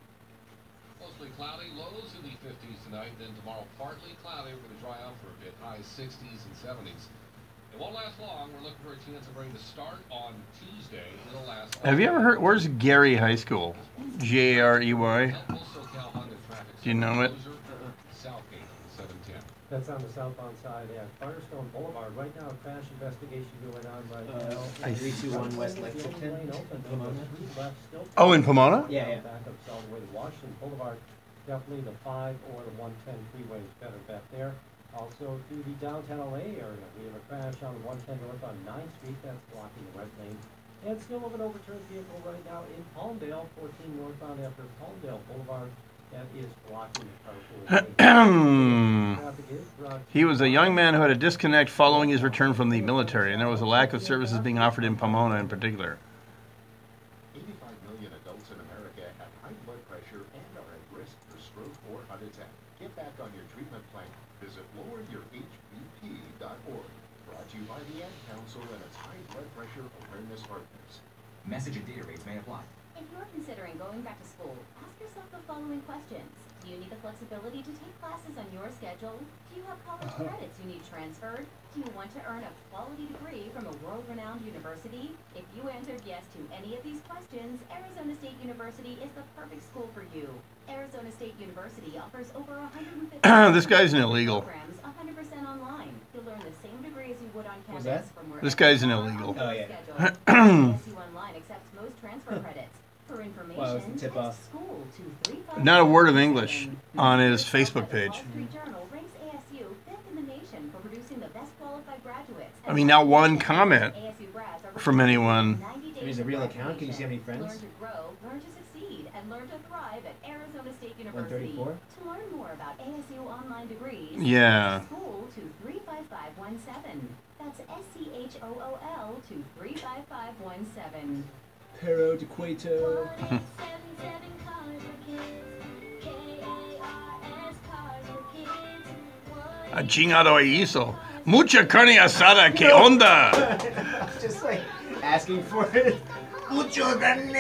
Mostly cloudy, lows in the 50s tonight. Then tomorrow, partly cloudy. We're going to dry out for a bit. High 60s and 70s. It won't last long. We're looking for a chance of rain to start on Tuesday. It'll last. Have you ever heard? Where's Gary High School? Garey. Do you know it? Southgate, 710. That's on the southbound side at Firestone Boulevard. Right now, a crash investigation going on right now. 321 West Lexington. Oh, in Pomona? Yeah. Back up all the way to Washington Boulevard. Definitely the 5 or the 110 freeway is better back there. Also, through the downtown LA area, we have a crash on the 110 north on 9th Street. That's blocking the right lane. And still of an overturned vehicle right now in Palmdale, 14 northbound after Palmdale Boulevard. That is blocking the carpool lane. He was a young man who had a disconnect following his return from the military, and there was a lack of services being offered in Pomona in particular. 85 million adults in America have high blood pressure and are at risk for stroke or heart attack. Get back on your treatment plan. Visit loweryourhbp.org. Brought to you by the Ad Council and its High Blood Pressure Awareness Partners. Message and data rates may apply. If you're considering going back to school, ask yourself the following questions. Do you need the flexibility to take classes on your schedule? Do you have college credits you need transferred? Do you want to earn a quality degree from a world-renowned university? If you answered yes to any of these questions, Arizona State University is the perfect school for you. Arizona State University offers over 150 This guy's an illegal. programs 100% online. You'll learn the same degree as you would on Who's campus that? from wherever This guy's an you are illegal. on your Oh, yeah. schedule. ASU Online accepts most transfer credits. For information, Wow, it's a tip off. school to 355. Not a word of English on his Facebook page. Wall Street Journal ranks ASU fifth in the nation for producing the best qualified graduates. I mean, not one comment ASU grads are from anyone. 90 days Here's a of real account. Can you see how many graduation. friends? Learn to grow, learn to succeed, and learn to thrive at Arizona State University. 134? To learn more about ASU online degrees, Yeah. school to 35517. That's SCHOOL to 35517. Pero de Cueto. A chingado hizo. Mucha carne asada, que onda? Just like asking for it. Mucho carne.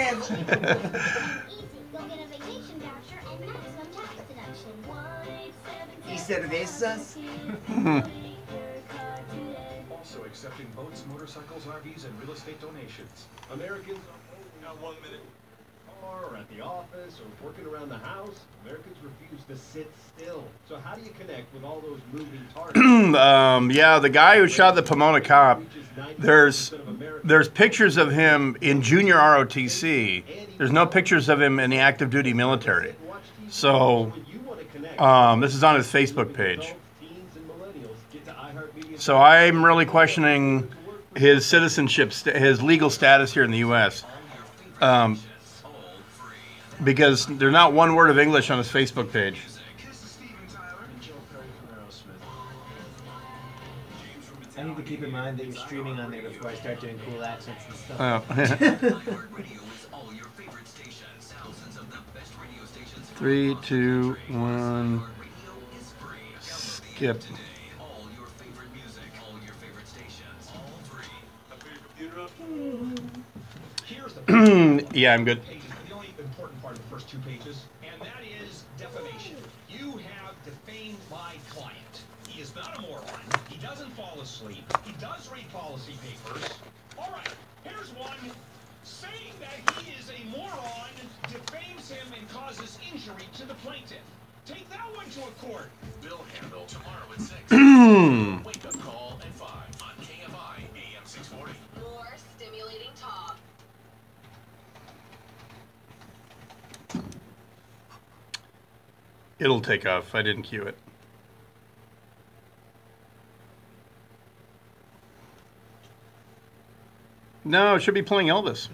¿Y cervezas? Also accepting boats, motorcycles, RVs, and real estate donations. Americans are 1 minute. Or at the office or working around the house, Americans refuse to sit still. So how do you connect with all those moving targets? Yeah, the guy who shot the Pomona cop, there's pictures of him in junior ROTC. There's no pictures of him in the active duty military. So this is on his Facebook page. So I'm really questioning his citizenship, his legal status here in the U.S. Because there's not one word of English on his Facebook page. I need to keep in mind that you're streaming on there before I start doing cool accents and stuff. Oh. 3, 2, 1. Skip. Yeah, I'm good. The only important part of the first 2 pages, and that is defamation. You have defamed my client. He is not a moron. He doesn't fall asleep. He does read policy papers. All right, here's one. Saying that he is a moron defames him and causes injury to the plaintiff. Take that one to a court. Bill handle tomorrow at 6. Wake up call at 5 on KFI AM 640. More stimulating talk. It'll take off. I didn't cue it. No, it should be playing Elvis.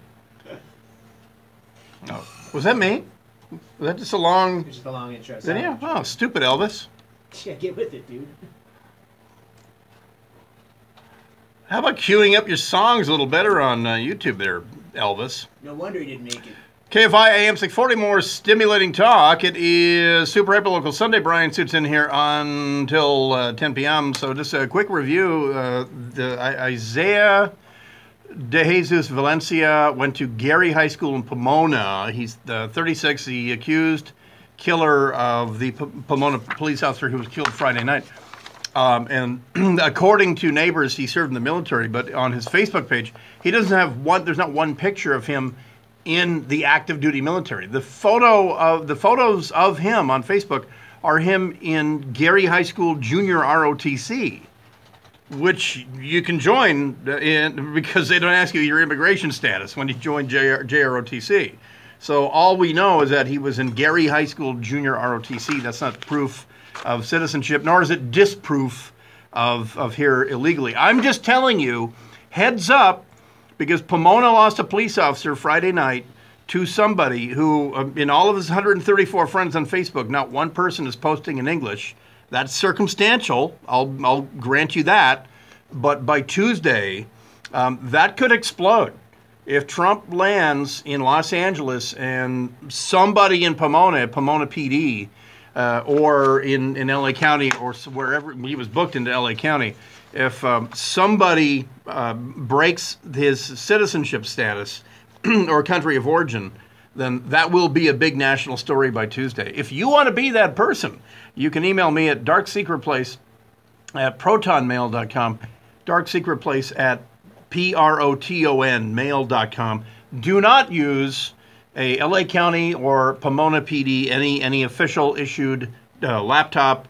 Oh, was that me? Was that just a long Just a long intro. video? Oh, stupid Elvis. Yeah, get with it, dude. How about queuing up your songs a little better on YouTube there, Elvis? No wonder he didn't make it. KFI AM 640, more stimulating talk. It is Super Hyperlocal Sunday. Brian Suits in here until 10 p.m. So just a quick review. Isaiah De Jesus Valencia went to Gary High School in Pomona. He's 36, the accused killer of the Pomona police officer who was killed Friday night. And according to neighbors, he served in the military, but on his Facebook page, he doesn't have there's not one picture of him in the active duty military. The photos of him on Facebook are him in Gary High School Junior ROTC, which you can join in because they don't ask you your immigration status when you join JROTC. So all we know is that he was in Gary High School Junior ROTC. That's not proof of citizenship, nor is it disproof of here illegally. I'm just telling you, heads up, because Pomona lost a police officer Friday night to somebody who, in all of his 134 friends on Facebook, not one person is posting in English. That's circumstantial. I'll grant you that. But by Tuesday, that could explode. If Trump lands in Los Angeles and somebody in Pomona PD, or in LA County or wherever he was booked into LA County, if somebody breaks his citizenship status or country of origin, then that will be a big national story by Tuesday. If you want to be that person, you can email me at darksecretplace@protonmail.com, darksecretplace@protonmail.com. Do not use a LA County or Pomona PD, any official issued laptop,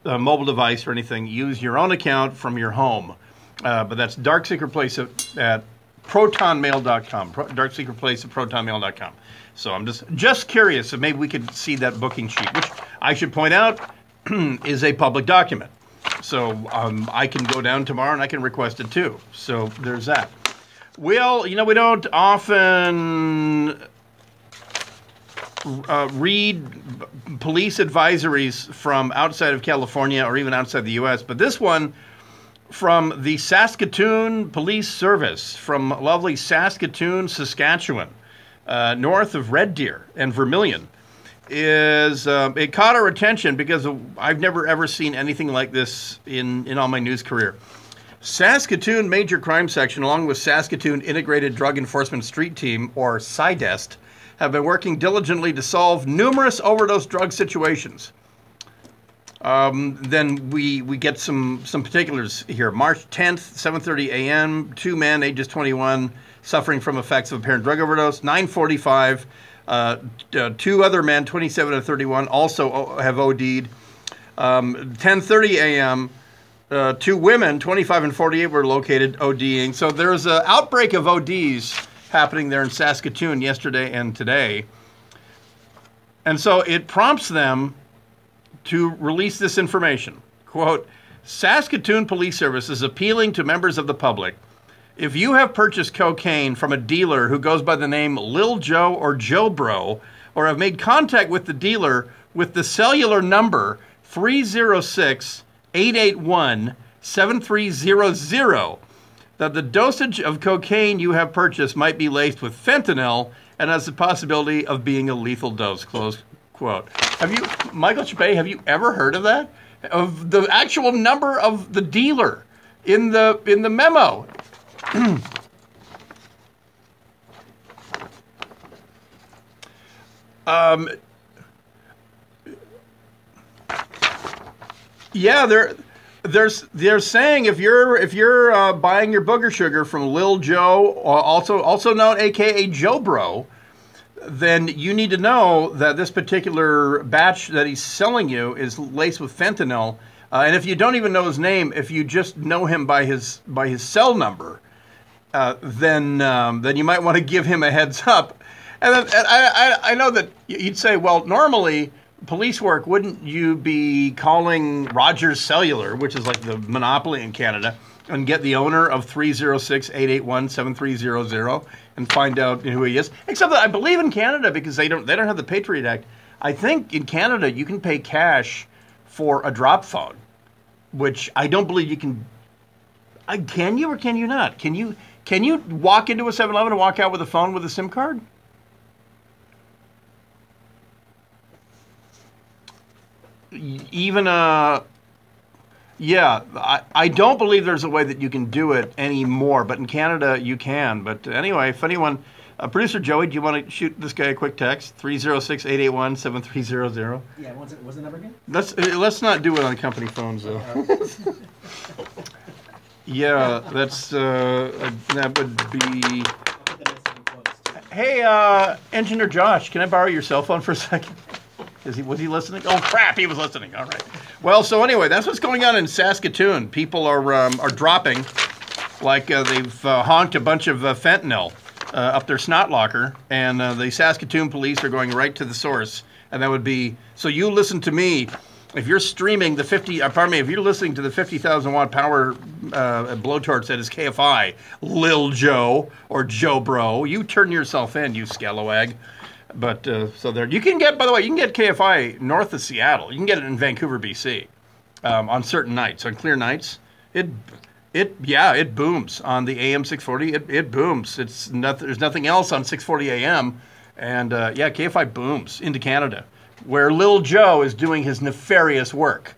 mobile device or anything. Use your own account from your home. But that's darksecretplace at protonmail.com. Darksecretplace at protonmail.com. So I'm just curious if maybe we could see that booking sheet, which I should point out is a public document. So I can go down tomorrow and I can request it too. So there's that. Well, we don't often read police advisories from outside of California or even outside the U.S., but this one from the Saskatoon Police Service from lovely Saskatoon, Saskatchewan, north of Red Deer and Vermilion, it caught our attention because I've never ever seen anything like this in all my news career. Saskatoon Major Crime Section, along with Saskatoon Integrated Drug Enforcement Street Team, or SIDEST, have been working diligently to solve numerous overdose drug situations. Then we get some particulars here. March 10th, 7:30 a.m., 2 men, ages 21, suffering from effects of apparent drug overdose. 9:45, 2 other men, 27 and 31, also have OD'd. 10:30 a.m., 2 women, 25 and 48, were located ODing. So there's an outbreak of ODs happening there in Saskatoon yesterday and today. And so it prompts them to release this information. Quote, Saskatoon Police Service is appealing to members of the public. If you have purchased cocaine from a dealer who goes by the name Lil Joe or Joe Bro, or have made contact with the dealer with the cellular number 306-881-7300, that the dosage of cocaine you have purchased might be laced with fentanyl and has the possibility of being a lethal dose, close quote. Michael Chappé, have you ever heard of that? Of the actual number of the dealer in the memo? Yeah, they're saying if you're buying your booger sugar from Lil Joe, also known AKA Joe Bro, then you need to know that this particular batch that he's selling you is laced with fentanyl. And if you don't even know his name, if you just know him by his cell number, then you might want to give him a heads up. And I know that you'd say, well, normally police work, wouldn't you be calling Rogers Cellular, which is like the monopoly in Canada, and get the owner of 306-881-7300 and find out who he is? Except that I believe in Canada, because they don't have the Patriot Act. I think in Canada you can pay cash for a drop phone, which I don't believe you can. Can you or can you not? Can you walk into a 7-Eleven and walk out with a phone with a SIM card? Even yeah, I don't believe there's a way that you can do it anymore, but in Canada you can. But anyway, if anyone, producer Joey, do you want to shoot this guy a quick text? 306-881-7300. Yeah, what's the number again? Let's not do it on company phones though. Yeah, that would be. Hey, Engineer Josh, can I borrow your cell phone for a second? Was he listening? Oh crap, he was listening. All right. Well, so anyway, that's what's going on in Saskatoon. People are dropping, like they've honked a bunch of fentanyl up their snot locker, and the Saskatoon police are going right to the source, and that would be. So you listen to me. If you're streaming the if you're listening to the 50,000 watt power blowtorch that is KFI, Lil Joe or Joe Bro, you turn yourself in, you scalawag. But so there, you can get. By the way, you can get KFI north of Seattle. You can get it in Vancouver, BC, on certain nights, on clear nights. It booms on the AM 640. It booms. There's nothing else on 640 AM, and KFI booms into Canada, where Lil Joe is doing his nefarious work.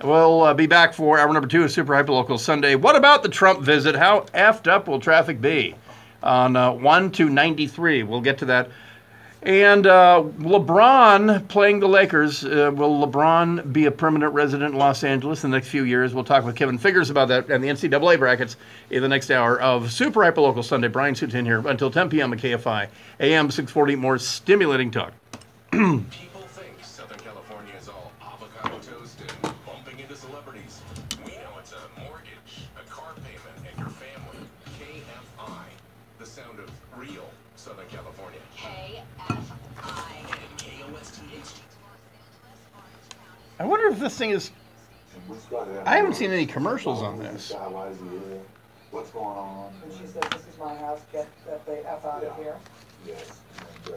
We'll be back for hour number 2 of Super Hyperlocal Sunday. What about the Trump visit? How effed up will traffic be on 1 to 93? We'll get to that. And LeBron playing the Lakers. Will LeBron be a permanent resident in Los Angeles in the next few years? We'll talk with Kevin Figures about that and the NCAA brackets in the next hour of Super Hyperlocal Sunday. Brian Suits in here until 10 p.m. at KFI. AM 640, more stimulating talk. People think Southern California is all avocado toast and bumping into celebrities. We know it's a mortgage, a car payment, and your family. KFI, the sound of real Southern California. I wonder if this thing is. I haven't seen any commercials on this. What's going on? And she said, "This is my house. Get the F out of here." Yes, and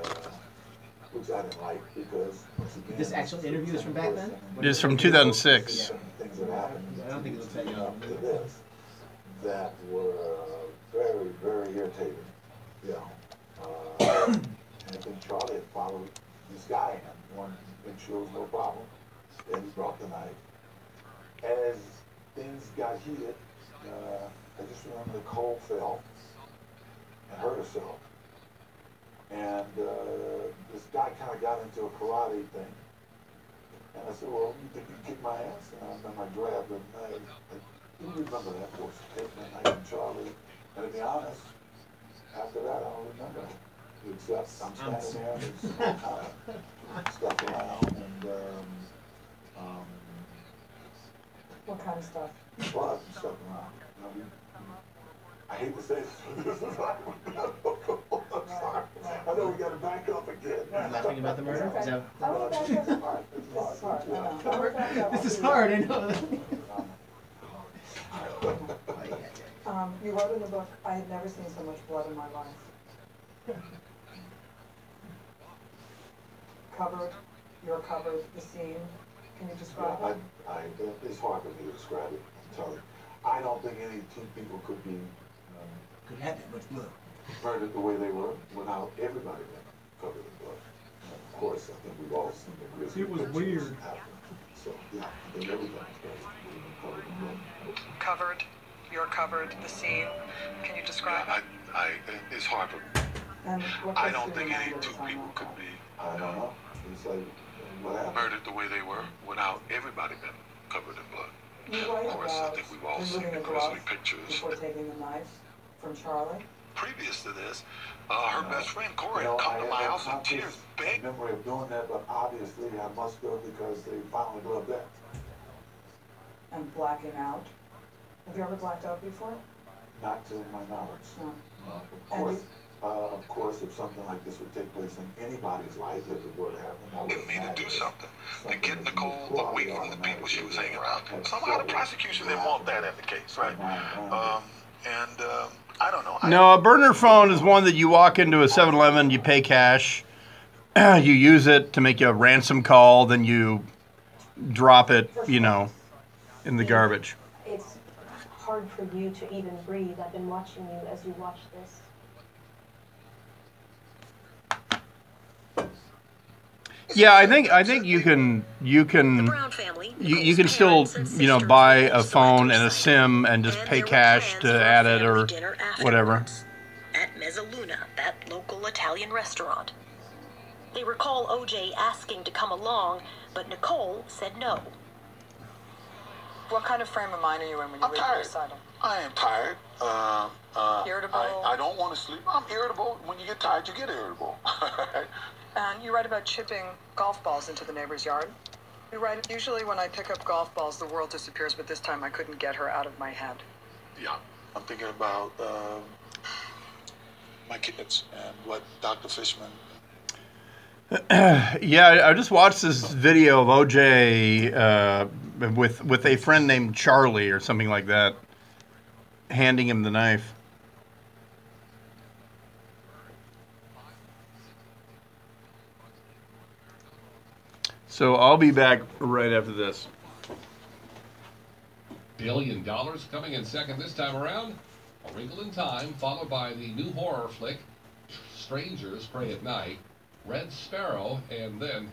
which I didn't like because This actual interview is from back then? It is from 2006. Things that happened. I don't think it looks that young. To this, that were very, very irritating. You know, and then Charlie had followed this guy and wanted to make sure there was no problem. And he brought the knife. As things got heated, I just remember Nicole fell and hurt herself. And this guy kind of got into a karate thing. And I said, "Well, you think you can kick my ass?" And then I grabbed the knife. I do remember that, of course, taking the knife from Charlie. And to be honest, after that, I don't remember. Except I'm standing there and there's all kind of stuff around and What kind of stuff? blood and stuff around. I hate to say this, but this is like, I'm sorry. I know we got to back up again. You're laughing about the murder? Okay. Is that... This is hard, I know. You wrote in the book, "I had never seen so much blood in my life." You're covered, the scene. Can you describe it? It's hard for me to describe it. I don't think any two people could be Could have that much blood. murdered the way they were without everybody being covered in blood. Of course, I think we've all seen the grizzly It was pictures weird. happen. So yeah, I think everybody's covered in blood. You're covered, the scene. Can you describe it? It's hard for me. And what I gets don't you think any reminded two is I'm people not- could be. I don't know. It's like what happened? Murdered the way they were without everybody being covered in blood. You write Of course, I about think we've all seen removing the the grizzly glove pictures. before taking the knife from Charlie. Previous to this, her best friend Corey had come to my house in tears, begged. Memory of doing that, but obviously I must go because they found the glove there. And blacking out. Have you ever blacked out before? Not to my knowledge. No. Of course, if something like this would take place in anybody's life, if it were to happen, I would need to do something to get Nicole away from the people she was hanging around. Somehow the prosecution didn't want that in the case, right? I don't know. No, a burner phone is one that you walk into a 7-Eleven, you pay cash, you use it to make a ransom call, then you drop it, in the garbage. It's hard for you to even breathe. I've been watching you as you watch this. Yeah, I think you can you can still buy a phone and a SIM and just pay cash to add it or whatever. At Mezzaluna, that local Italian restaurant. They recall OJ asking to come along, but Nicole said no. What kind of frame of mind are you in when you read the recital? I am tired. Irritable? I don't want to sleep. I'm irritable. When you get tired, you get irritable. And you write about chipping golf balls into the neighbor's yard? You write, usually when I pick up golf balls, the world disappears, but this time I couldn't get her out of my head. Yeah, I'm thinking about my kids and what Dr. Fishman... Yeah, I just watched this video of OJ with a friend named Charlie or something like that, handing him the knife. So I'll be back right after this. $1 billion coming in second this time around. A Wrinkle in Time, followed by the new horror flick, Strangers Pray at Night, Red Sparrow, and then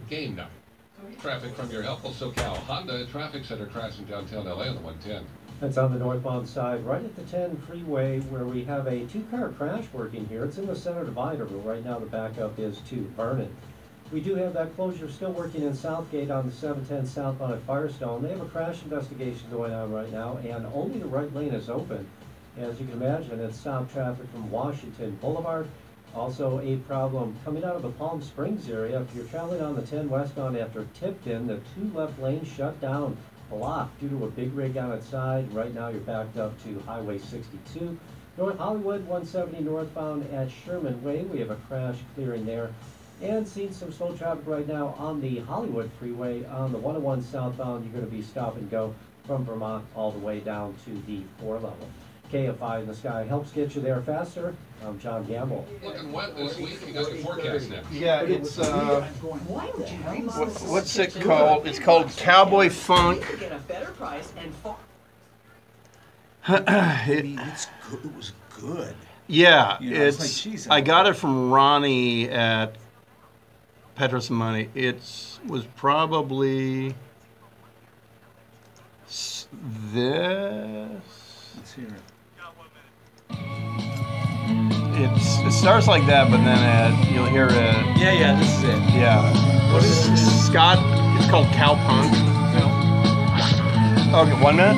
Game Night. Traffic from your helpful SoCal Honda Traffic Center crashing downtown LA on the 110. That's on the northbound side, right at the 10 freeway, where we have a two-car crash working here. It's in the center divider, but right now the backup is to Vernon. We do have that closure still working in Southgate on the 710 southbound at Firestone. They have a crash investigation going on right now, and only the right lane is open. As you can imagine, it's stopped traffic from Washington Boulevard. Also a problem coming out of the Palm Springs area. If you're traveling on the 10 westbound after Tipton, the two left lanes shut down, blocked due to a big rig on its side. Right now you're backed up to Highway 62. North Hollywood 170 northbound at Sherman Way. We have a crash clearing there. And seeing some slow traffic right now on the Hollywood freeway. On the 101 southbound, you're going to be stop and go from Vermont all the way down to the 4 level. KFI in the Sky helps get you there faster. I'm John Gamble. Looking wet this week. You got your forecast now. Yeah, it's what's it called? It's called Cowboy Funk. Get a better price and It was good. Yeah, You know, it's like, geez, I got it from Ronnie at Petros and Money. It was probably this. Let's hear it. It starts like that, but then you'll hear it. Yeah, this is it. Yeah. What is this? Scott, it's called Cow Punk. Okay, 1 minute.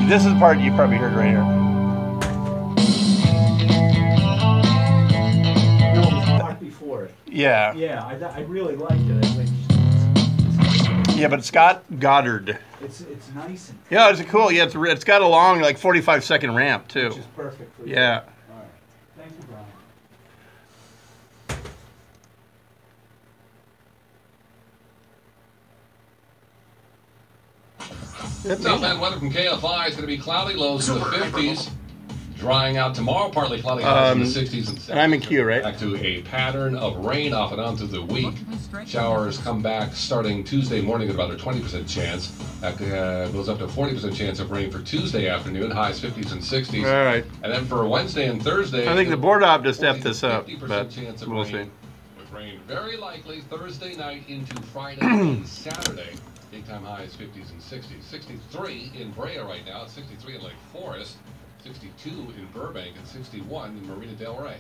This is the part you probably heard right here. No, it was the part before it. Yeah. Yeah, I really liked it. Yeah, but Scott Goddard. It's nice and Yeah, it's cool. Yeah, it's got a long, like 45-second ramp too. which is perfect for you. Yeah. All right. Thank you, Brian. It's not bad weather from KFI. It's going to be cloudy, lows in the 50s. Drying out tomorrow, partly cloudy, highs in the 60s and 70s. And I'm in Q, right? Back to a pattern of rain off and on through the week. Showers come back starting Tuesday morning at about a 20% chance. That goes up to a 40% chance of rain for Tuesday afternoon, highs 50s and 60s. All right. And then for Wednesday and Thursday, I think the board op just effed this up, 50% but chance of we'll rain. see. With rain very likely Thursday night into Friday and Saturday. Daytime highs 50s and 60s. 63 in Brea right now. It's 63 in Lake Forest. 62 in Burbank and 61 in Marina Del Rey.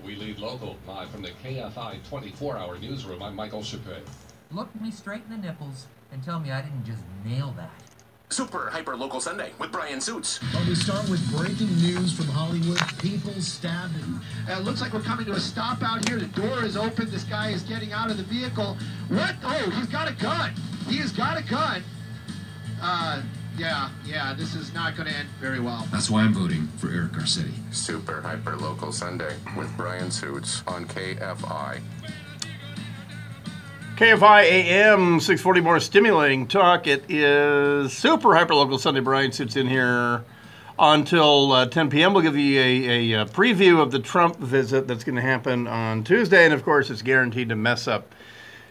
We lead local live from the KFI 24-hour newsroom. I'm Michael Chappé. Look me straight in the nipples and tell me I didn't just nail that. Super Hyper Local Sunday with Brian Suits. Well, we start with breaking news from Hollywood. People stabbed. It looks like we're coming to a stop out here. The door is open. This guy is getting out of the vehicle. What? Oh, he's got a gun. He has got a gun. Yeah, this is not going to end very well. That's why I'm voting for Eric Garcetti. Super Hyper Local Sunday with Brian Suits on KFI. KFI AM 640, more stimulating talk. It is super hyper local Sunday. Brian sits in here until 10 p.m. We'll give you a preview of the Trump visit that's going to happen on Tuesday, and of course, it's guaranteed to mess up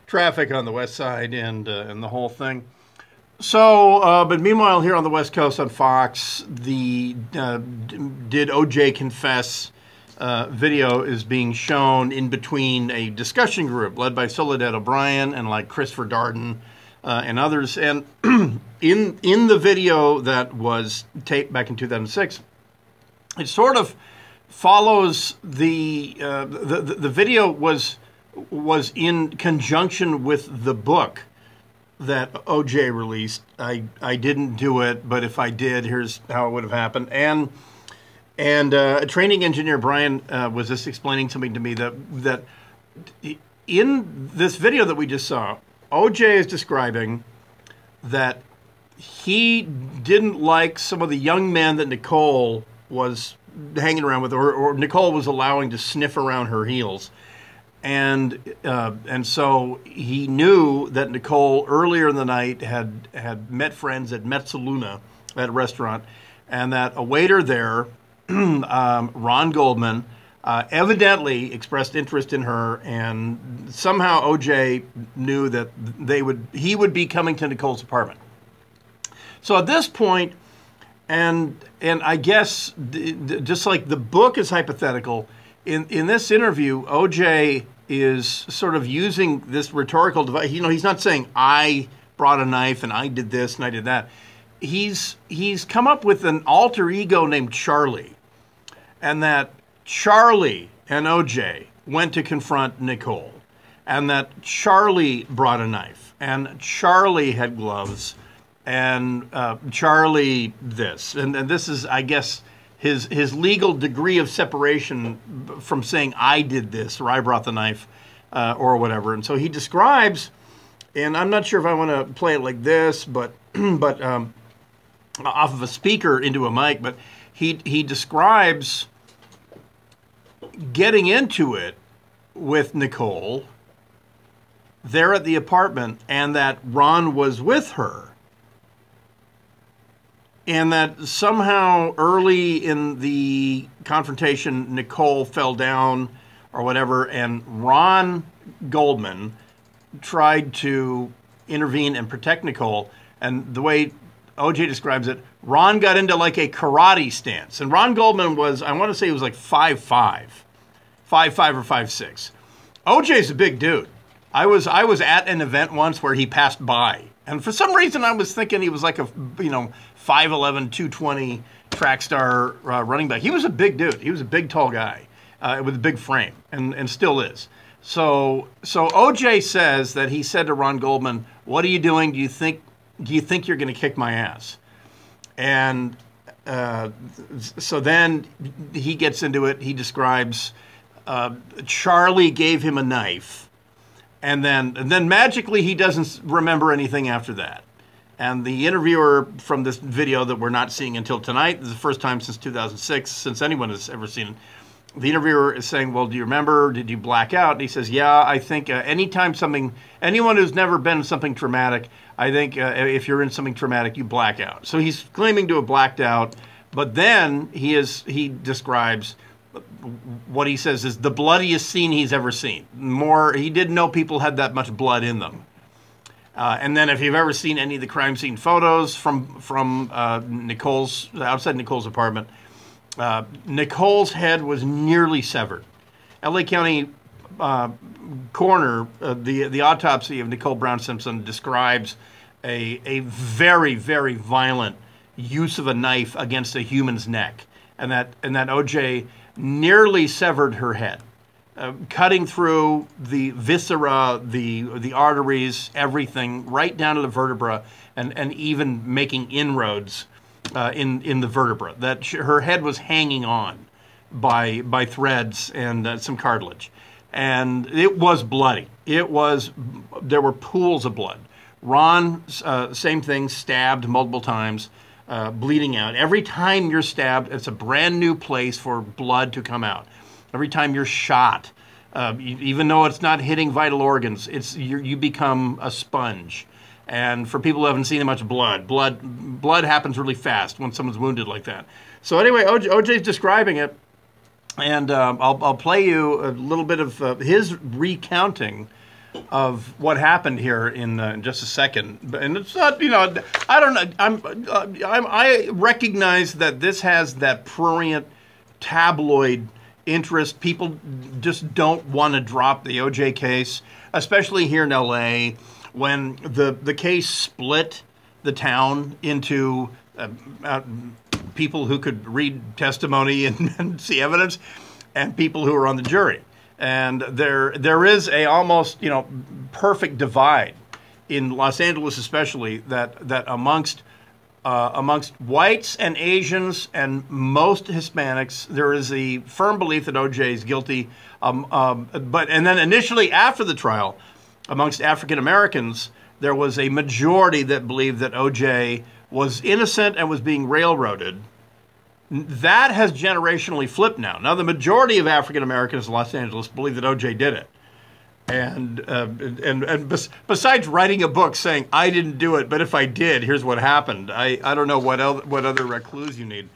traffic on the west side and the whole thing. But meanwhile, here on the West Coast on Fox, the did OJ confess video is being shown in between a discussion group led by Soledad O'Brien and like Christopher Darden and others. And in the video that was taped back in 2006, it sort of follows the video was in conjunction with the book that OJ released. I didn't do it, but if I did, here's how it would have happened. And a training engineer, Brian, was just explaining something to me that in this video that we just saw, OJ is describing that he didn't like some of the young men that Nicole was hanging around with, or Nicole was allowing to sniff around her heels. And so he knew that Nicole earlier in the night had met friends at Mezzaluna, at a restaurant, and that a waiter there, Ron Goldman, evidently expressed interest in her, and somehow OJ knew that he would be coming to Nicole's apartment. So at this point, and I guess just like the book is hypothetical, in this interview, OJ is sort of using this rhetorical device. He's not saying I brought a knife and I did this and I did that. He's come up with an alter ego named Charlie, and that Charlie and OJ went to confront Nicole, and that Charlie brought a knife, and Charlie had gloves, and Charlie this. And this is, I guess, his legal degree of separation from saying I did this or I brought the knife or whatever. And so he describes, and I'm not sure if I want to play it like this, but off of a speaker into a mic, but he describes getting into it with Nicole there at the apartment, and that Ron was with her. And that somehow early in the confrontation, Nicole fell down or whatever, and Ron Goldman tried to intervene and protect Nicole. And the way OJ describes it, Ron got into like a karate stance. And Ron Goldman was, I want to say he was like 5'5", 5'5" or 5'6". OJ's a big dude. I was at an event once where he passed by, and for some reason I was thinking he was like a 5'11", 220 track star running back. He was a big dude. He was a big, tall guy with a big frame, and still is. So OJ says that he said to Ron Goldman, "What are you doing? Do you think you're going to kick my ass?" And so then he gets into it. He describes Charlie gave him a knife, and then magically he doesn't remember anything after that. And the interviewer from this video that we're not seeing until tonight, this is the first time since 2006, since anyone has ever seen it, the interviewer is saying, "Well, do you remember? Did you black out?" And he says, "Yeah, I think anytime anyone who's never been in something traumatic, I think if you're in something traumatic, you black out." So he's claiming to have blacked out, but then he describes what he says is the bloodiest scene he's ever seen. He didn't know people had that much blood in them. And then if you've ever seen any of the crime scene photos from Nicole's, outside Nicole's apartment, Nicole's head was nearly severed. LA County coroner, the autopsy of Nicole Brown Simpson describes a very, very violent use of a knife against a human's neck, and that OJ nearly severed her head, cutting through the viscera, the arteries, everything, right down to the vertebra, and even making inroads in the vertebra. That her head was hanging on by threads and some cartilage, and it was bloody. There were pools of blood. Ron, same thing, stabbed multiple times, bleeding out. Every time you're stabbed, it's a brand new place for blood to come out. Every time you're shot, even though it's not hitting vital organs, you become a sponge. And for people who haven't seen much blood happens really fast when someone's wounded like that. So anyway, OJ's describing it, and I'll play you a little bit of his recounting of what happened here in just a second. And it's not, I don't know. I recognize that this has that prurient tabloid interest. People just don't want to drop the O.J. case, especially here in L.A. when the case split the town into people who could read testimony and see evidence, and people who are on the jury. And there is a almost perfect divide in Los Angeles, especially that amongst whites and Asians and most Hispanics, there is a firm belief that O.J. is guilty. But then initially after the trial, amongst African Americans, there was a majority that believed that O.J. was innocent and was being railroaded. That has generationally flipped now. Now, the majority of African Americans in Los Angeles believe that O.J. did it. And besides writing a book saying, I didn't do it, but if I did, here's what happened. I don't know what other clues you need.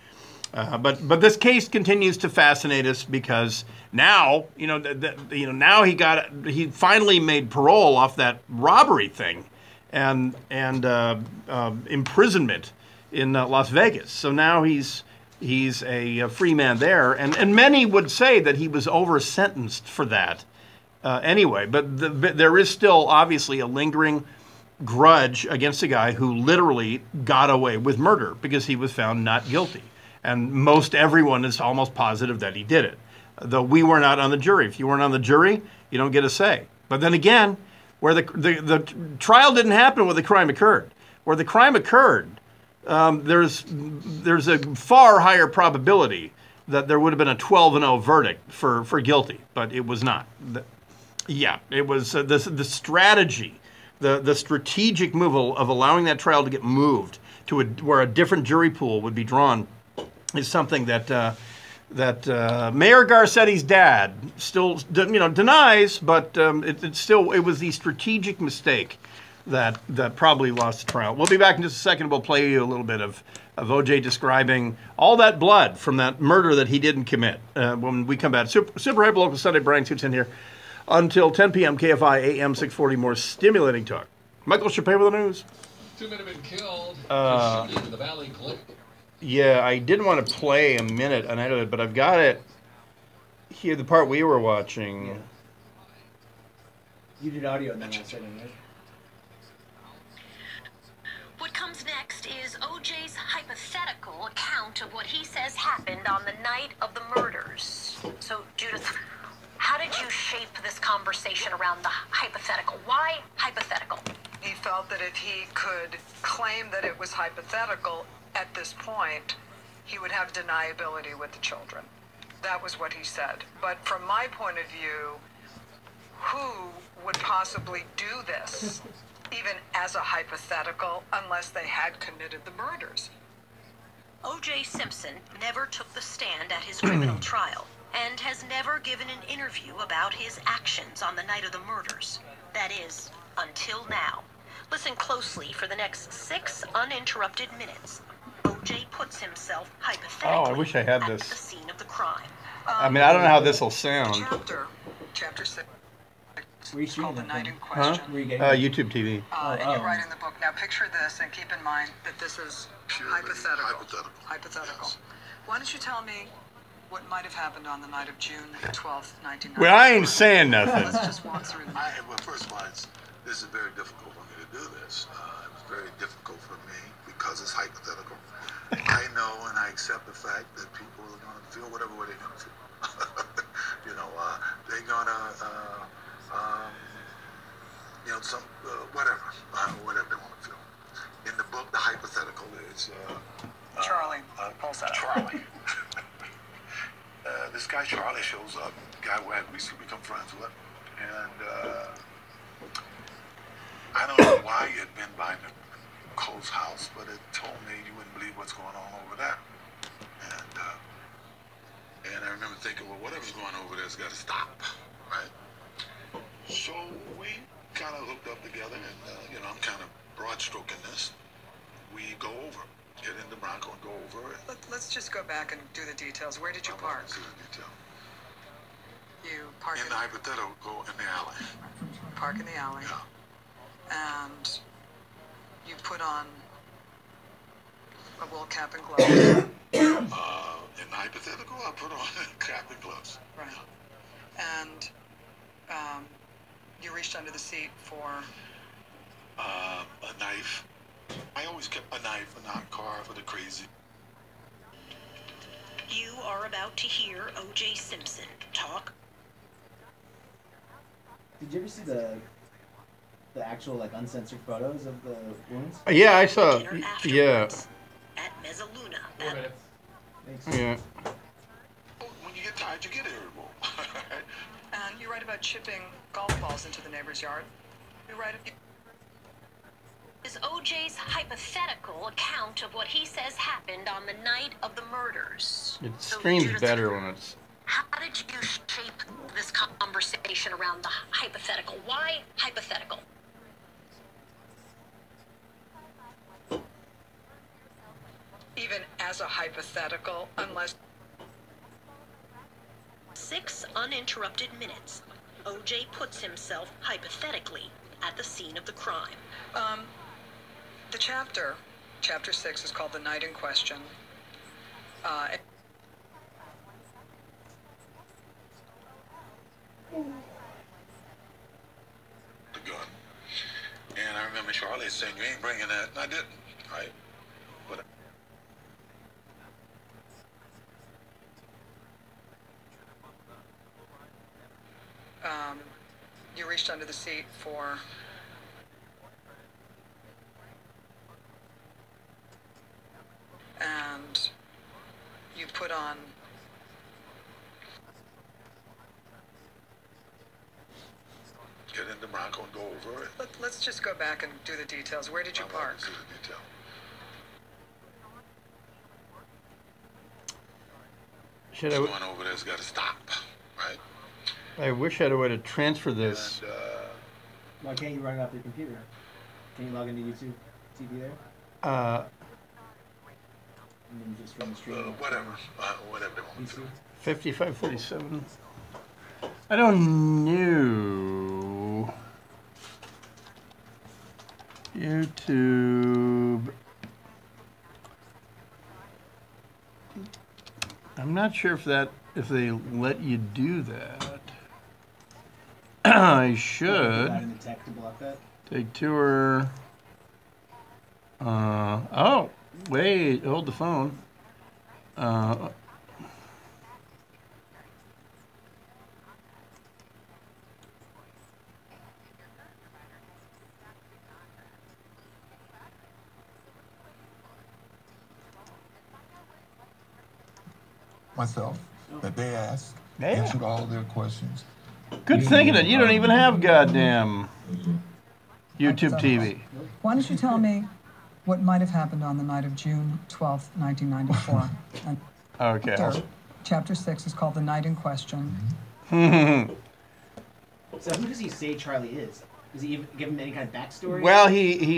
But this case continues to fascinate us because now, now he finally made parole off that robbery thing and imprisonment in Las Vegas. So now he's a free man there, and many would say that he was over-sentenced for that anyway. But there is still obviously a lingering grudge against a guy who literally got away with murder because he was found not guilty. And most everyone is almost positive that he did it, though we were not on the jury. If you weren't on the jury, you don't get a say. But then again, where the trial didn't happen where the crime occurred. Where the crime occurred, there's a far higher probability that there would have been a 12-0 verdict for guilty, but it was not. It was the strategy, the strategic move of allowing that trial to get moved to where a different jury pool would be drawn is something that Mayor Garcetti's dad still denies, but it was the strategic mistake that probably lost the trial. We'll be back in just a second. We'll play you a little bit of O.J. describing all that blood from that murder that he didn't commit when we come back. Super Hyperlocal Sunday. Brian Suits in here until 10 p.m. KFI AM 640. More stimulating talk. Michael Chappé with the news. 2 men have been killed for shooting in the Valley Clinic. Yeah, I didn't want to play a minute unedited, but I've got it here, the part we were watching. Yeah. You did audio and then I said it, right? What comes next is O.J.'s hypothetical account of what he says happened on the night of the murders. So, Judith, how did you shape this conversation around the hypothetical? Why hypothetical? He felt that if he could claim that it was hypothetical at this point, he would have deniability with the children. That was what he said. But from my point of view, who would possibly do this, even as a hypothetical, unless they had committed the murders? O.J. Simpson never took the stand at his criminal trial and has never given an interview about his actions on the night of the murders. That is, until now. Listen closely for the next 6 uninterrupted minutes. O.J. puts himself hypothetically I wish I had at this. the scene of the crime. I mean, I don't know how this will sound. Chapter 6. Were you It's called The Night in Huh? Question. YouTube TV. And you write in the book. Now picture this and keep in mind that this is hypothetical. Hypothetical. Why don't you tell me what might have happened on the night of June 12th, 1990? Well, I ain't saying nothing. Let's just walk through the Well, first of all, this is very difficult for me to do this. It was very difficult for me because it's hypothetical. I know and I accept the fact that people are going to feel whatever way they're going to feel. They're going to, whatever they want to feel. In the book, the hypothetical is Charlie. Charlie. This guy Charlie shows up, the guy who I had recently become friends with, and I don't know why he had been by Nicole's house, but it told me you wouldn't believe what's going on over there. And I remember thinking, well, whatever's going on over there's got to stop, right? So we kind of hooked up together, and I'm kind of broad stroking this. We go over, get into Bronco and go over. Let's just go back and do the details. Where did you park? See the detail. You parked in the hypothetical in the alley. park in the alley, and you put on a wool cap and gloves. In hypothetical, I put on cap and gloves. Right. And you reached under the seat for a knife. I always kept a knife in my car for the crazy. You are about to hear O.J. Simpson talk. Did you ever see the actual like uncensored photos of the wounds? Yeah, I saw. Yeah. At Mezzaluna. Yeah. When you get tired, you get irritable. and you write about chipping golf balls into the neighbor's yard. You write Is O.J.'s hypothetical account of what he says happened on the night of the murders. It streams better when it's. How did you shape this conversation around the hypothetical? Why hypothetical? even as a hypothetical, unless 6 uninterrupted minutes. O.J. puts himself hypothetically at the scene of the crime. The chapter 6 is called The Night in Question. The gun. And I remember Charlie saying, "You ain't bringing that." And I didn't, right? But you reached under the seat for and you put on get in the Bronco and go over it. Let's just go back and do the details. Where did you park? Do the detail. Should What's going over there's got to stop, right? I wish I had a way to transfer this. And, why can't you run it off your computer? Can you log into YouTube TV there? Uh, And then just run the stream. whatever they want to do. 5537. I don't know. YouTube. I'm not sure if they let you do that. I should. In the tech to block that? Take tour. Oh, wait, hold the phone. Myself, that they asked, answered all their questions. Good thinking that you don't even have goddamn YouTube TV. Why don't you tell me what might have happened on the night of June 12th, 1994? And Okay. Chapter 6 is called The Night in Question. So who does he say Charlie is? Does he even give him any kind of backstory? Well,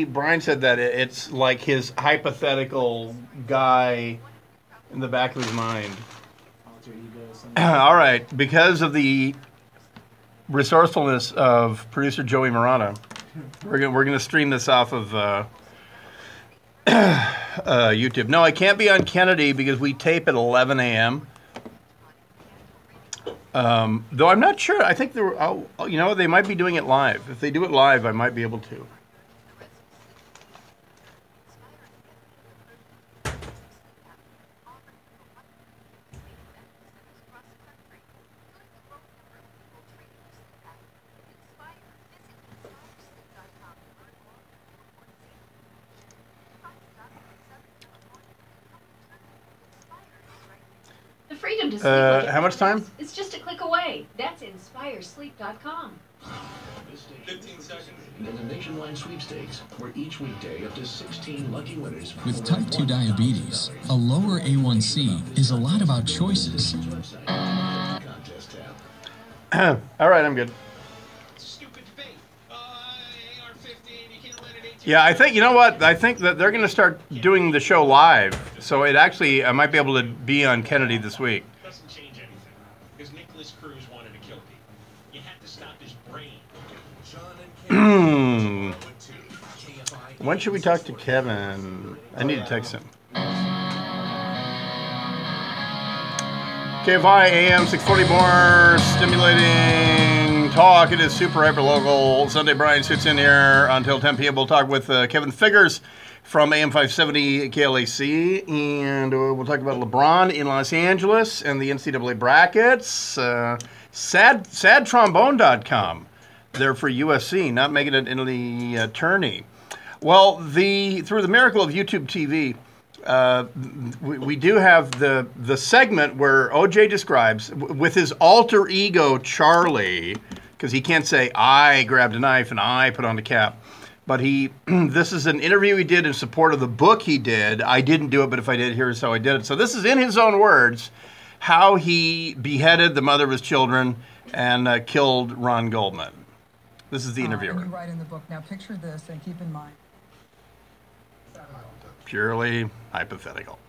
Brian said that it's like his hypothetical guy in the back of his mind. Alter ego, something. All right, because of the resourcefulness of producer Joey Morata, we're gonna stream this off of YouTube. No, I can't be on Kennedy because we tape at 11 a.m. Though I'm not sure. I think they might be doing it live. If they do it live, I might be able to. The freedom to sleep like How much time? It's just a click away. That's inspiresleep.com. 15 seconds. And the nationwide sweepstakes, where each weekday up to 16 lucky winners. With type 2 diabetes, a lower A1C is a lot about choices. All right, I'm good. Yeah, I think, you know what? I think that they're going to start doing the show live. So I might be able to be on Kennedy this week. Doesn't change anything. Because Nicholas Cruz wanted to kill people. You had to stop his brain. Sean When should we talk to Kevin? I need to text him. KFI AM 640 more stimulating talk. It is super hyper local. Sunday Brian sits in here until 10 p.m. We'll talk with Kevin Figures from AM 570 KLAC, and we'll talk about LeBron in Los Angeles and the NCAA brackets. Sadtrombone.com. They're for USC, not making it into the tourney. Well, through the miracle of YouTube TV, we do have the segment where OJ describes, with his alter ego Charlie, because he can't say, I grabbed a knife and I put on the cap. But this is an interview he did in support of the book he did. I didn't do it, but if I did, here's how I did it. So this is in his own words, how he beheaded the mother of his children and killed Ron Goldman. This is the interviewer. And you write in the book, now picture this and keep in mind. Purely hypothetical.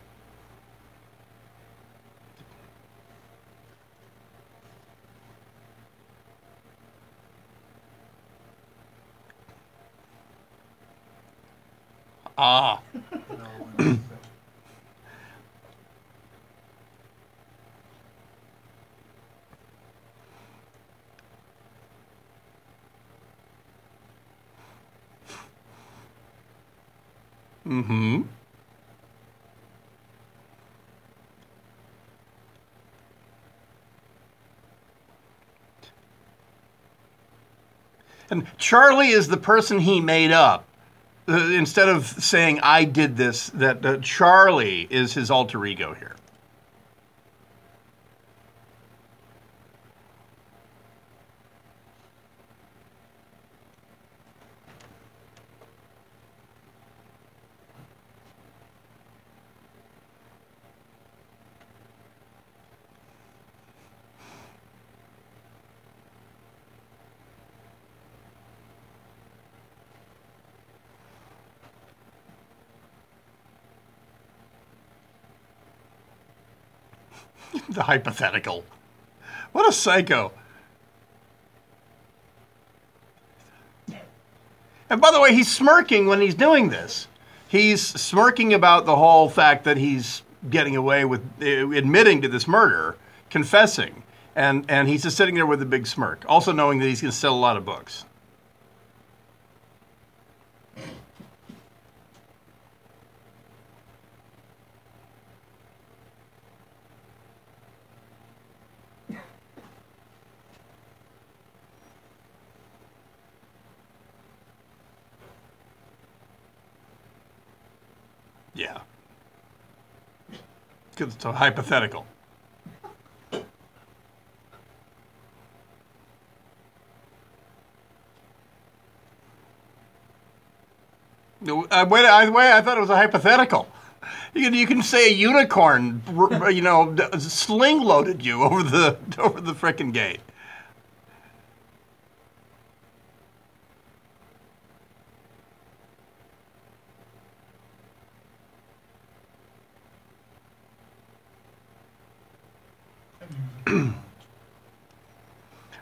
Ah. Mm-hmm. And Charlie is the person he made up. Instead of saying, I did this, that Charlie is his alter ego here. The hypothetical. What a psycho. And by the way, he's smirking when he's doing this. He's smirking about the whole fact that he's getting away with admitting to this murder, confessing. And he's just sitting there with a big smirk, also knowing that he's going to sell a lot of books. Yeah. Because it's a hypothetical. I thought it was a hypothetical. You can say a unicorn, sling loaded you over the frickin' gate.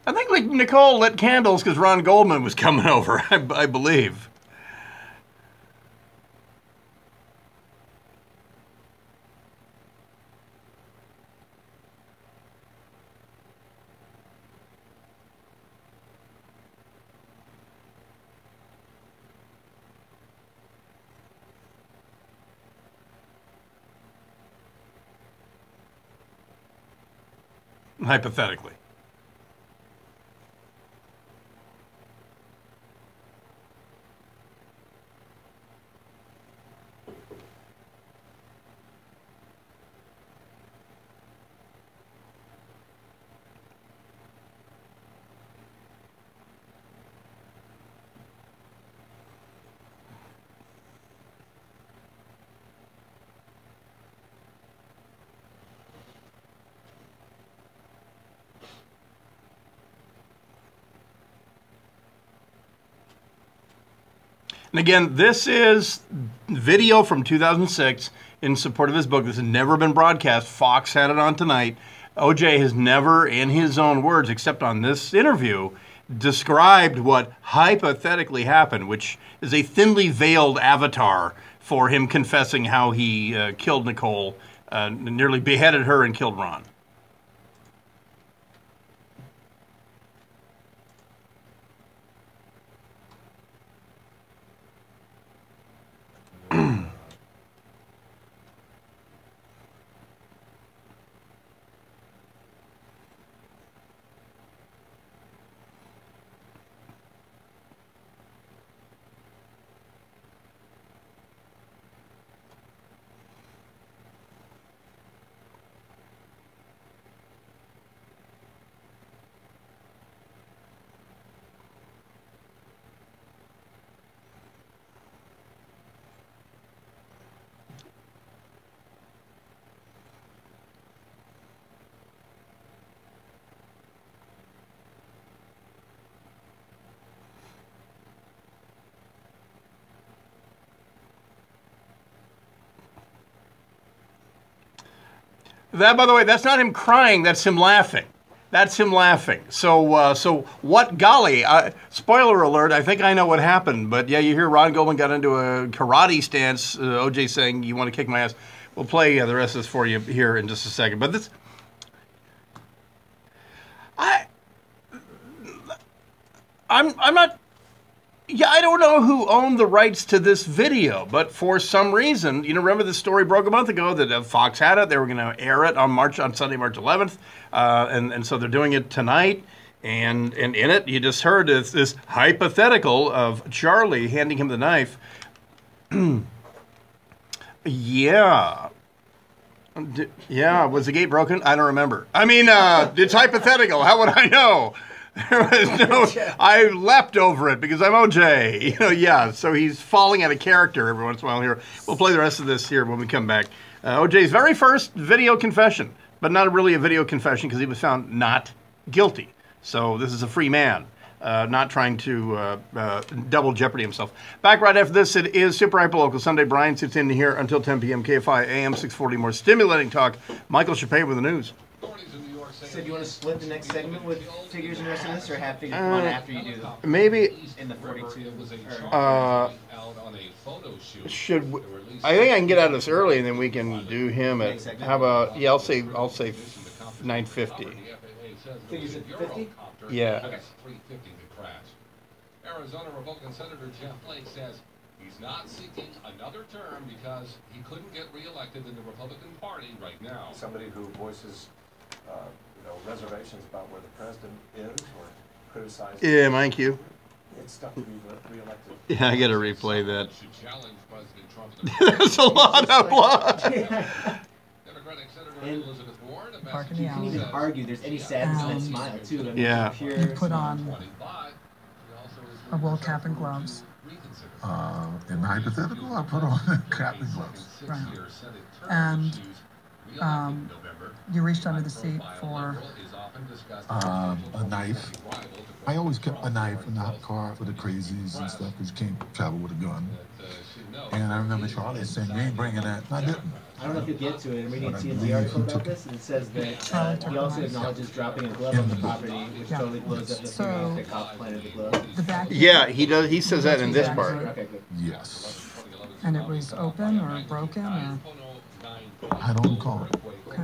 I think like Nicole lit candles because Ron Goldman was coming over, I believe. Hypothetically. And again, this is video from 2006 in support of his book. This has never been broadcast. Fox had it on tonight. OJ has never, in his own words, except on this interview, described what hypothetically happened, which is a thinly veiled avatar for him confessing how he killed Nicole, nearly beheaded her and killed Ron. That, by the way, that's not him crying. That's him laughing. That's him laughing. So what golly, spoiler alert, I think I know what happened. But yeah, you hear Ron Goldman got into a karate stance. OJ saying, you want to kick my ass. We'll play the rest of this for you here in just a second. But this, I'm not, yeah, I don't know who owned the rights to this video, but for some reason, you know, remember the story broke a month ago that Fox had it. They were going to air it on Sunday, March 11th. And so they're doing it tonight. And in it, you just heard this hypothetical of Charlie handing him the knife. Yeah. Yeah, was the gate broken? I don't remember. I mean, it's hypothetical. How would I know? There was no, I leapt over it because I'm OJ. You know, yeah, so he's falling out of character every once in a while here. We'll play the rest of this here when we come back. OJ's very first video confession, but not really a video confession because he was found not guilty. So this is a free man, not trying to double jeopardy himself. Back right after this, it is Super Hyperlocal Sunday. Brian sits in here until 10 p.m. KFI AM 640. More stimulating talk. Michael Chappé with the news. So do you want to split the next segment with figures and the rest of this, or have figures come on after you do maybe in the 42? Should we, I think I can get out of this early, and then we can do him at, how about, yeah, I'll say 9:50. Figures at 50? Yeah. Okay. 350 the crash. Arizona Republican Senator Jeff Flake says he's not seeking another term because he couldn't get reelected in the Republican Party right now. Somebody who voices reservations about where the president is or criticizes. Yeah, thank you. It's tough to be reelected. Yeah, I got to replay that. There's a lot of blood. And you can even argue there's any sadness in that smile, too. I mean, yeah. You put on a wool cap and gloves. In the hypothetical, I put on cap and gloves. Right. And you reached under the seat for a knife. I always kept a knife in the car for the crazies and stuff because you can't travel with a gun. And I remember Charlie saying, "You ain't bringing that." And I didn't. I don't know if you'll get to it. I'm reading a TMZ article about this, and it says that he also acknowledges dropping a glove on the property, which totally blows up the theory that cops planted the glove. Yeah, he does. He says that in this part. Okay, good. Yes. And it was open or broken or? I don't recall. Okay.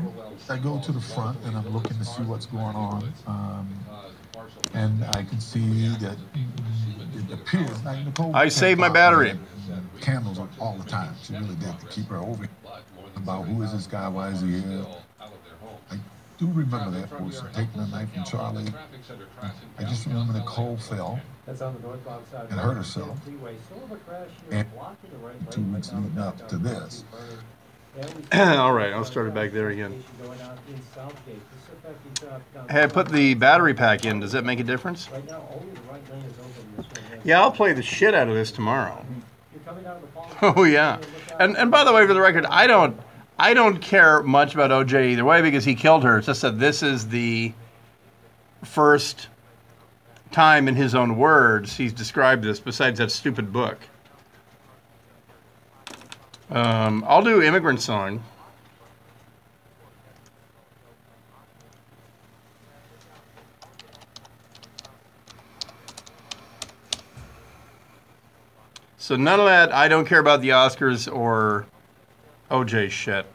I go to the front and I'm looking to see what's going on. And I can see that it appears like Nicole. I saved my battery. Candles all the time. She really did to keep her over about who is this guy, why is he here. I do remember that person taking a knife from Charlie. I just remember Nicole fell and hurt herself. And 2 weeks leading up to this. All right, I'll start it back there again. Hey, I put the battery pack in. Does that make a difference? Yeah, I'll play the shit out of this tomorrow. Oh yeah, and by the way, for the record, I don't care much about OJ either way because he killed her. It's just that this is the first time, in his own words, he's described this. Besides that stupid book. I'll do Immigrant Song. So none of that, I don't care about the Oscars or OJ shit.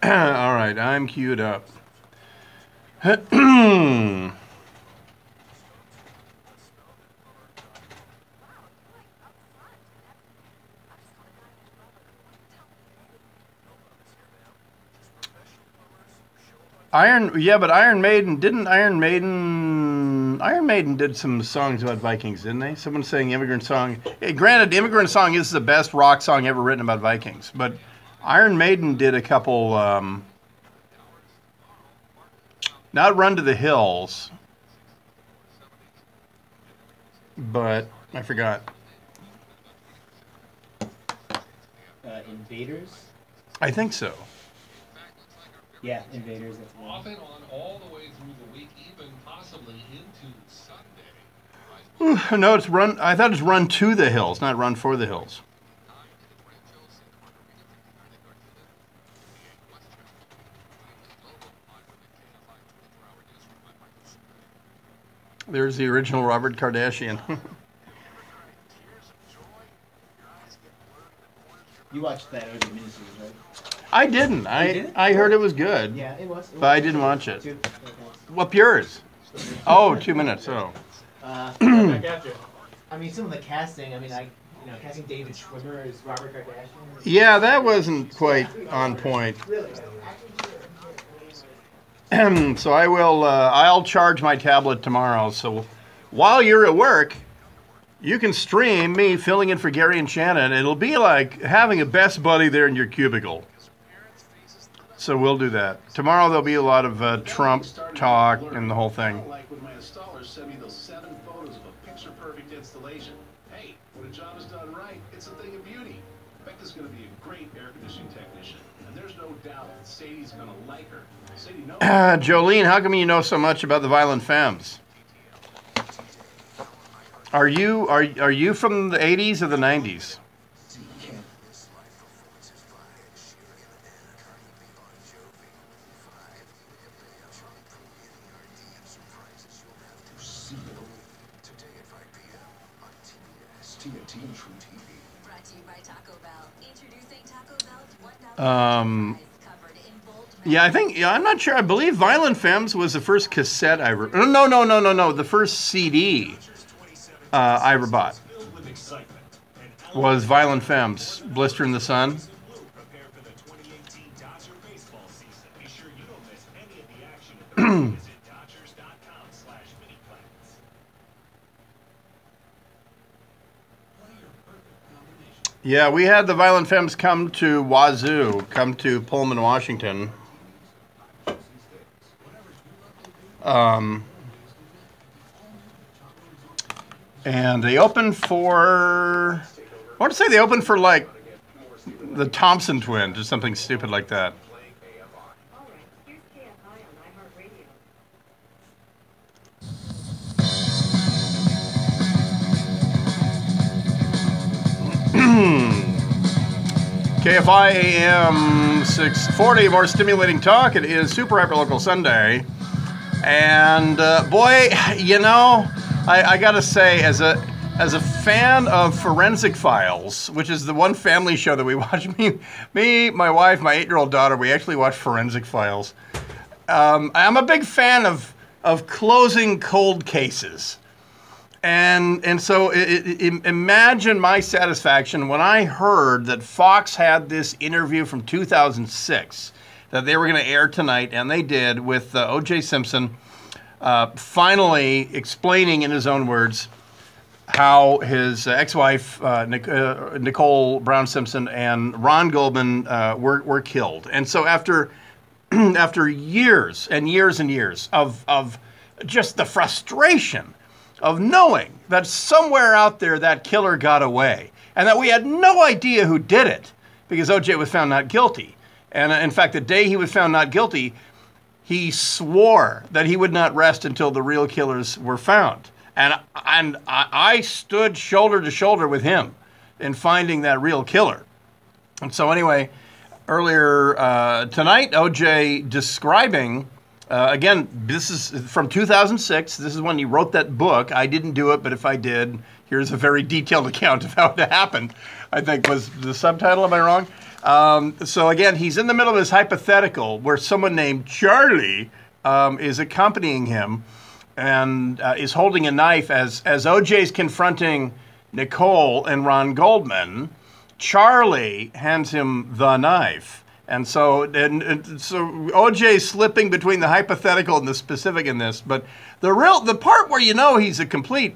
All right, I'm queued up. But Iron Maiden did some songs about Vikings, didn't they? Someone saying Immigrant Song. Granted, Immigrant Song is the best rock song ever written about Vikings, but Iron Maiden did a couple, not Run to the Hills, but I forgot. Invaders? I think so. Yeah, Invaders. Off and on all the way through the week, even possibly into Sunday. No, it's Run. I thought it's Run to the Hills, not Run for the Hills. There's the original Robert Kardashian. You watched that OJ miniseries, right? I didn't. I heard it was good. Yeah, it was. But I didn't watch it. What's yours? Oh, 2 minutes. Oh. Back after. I mean, some of the casting. I mean, casting David Schwimmer as Robert Kardashian. Yeah, that wasn't quite on point. So I will. I'll charge my tablet tomorrow. So while you're at work, you can stream me filling in for Gary and Shannon. It'll be like having a best buddy there in your cubicle. So we'll do that. Tomorrow there'll be a lot of Trump talk and the whole thing. Like when my installers send me those 7 photos of a picture-perfect installation. Hey, when a job is done right, it's a thing of beauty. Becca's going to be a great air conditioning technician, and there's no doubt that Sadie's going to like her. Sadie knows. Jolene, how come you know so much about the Violent Femmes? Are you from the 80s or the 90s? Yeah, I'm not sure. I believe Violent Femmes was the first cassette I ever. No. The first CD I ever bought was Violent Femmes, Blister in the Sun. Yeah, we had the Violent Femmes come to Pullman, Washington. And they opened for, I want to say they opened for like the Thompson Twins or something stupid like that. KFI AM 640, more stimulating talk. It is Super Hyperlocal Sunday. And boy, I gotta say, as a fan of Forensic Files, which is the one family show that we watch, me, my wife, my 8-year-old daughter, we actually watch Forensic Files. I'm a big fan of closing cold cases. And so imagine my satisfaction when I heard that Fox had this interview from 2006 that they were going to air tonight, and they did, with O.J. Simpson finally explaining in his own words how his ex-wife, Nicole Brown Simpson, and Ron Goldman were killed. And so after years and years and years of just the frustration of knowing that somewhere out there that killer got away and that we had no idea who did it because O.J. was found not guilty. And in fact, the day he was found not guilty, he swore that he would not rest until the real killers were found. And I stood shoulder to shoulder with him in finding that real killer. And so anyway, earlier tonight, O.J. describing, again, this is from 2006. This is when he wrote that book. I didn't do it, but if I did, here's a very detailed account of how it happened, I think was the subtitle. Am I wrong? So again, he's in the middle of his hypothetical where someone named Charlie is accompanying him and is holding a knife as O.J.'s confronting Nicole and Ron Goldman. Charlie hands him the knife. And so O.J.'s slipping between the hypothetical and the specific in this. But the part where you know he's a complete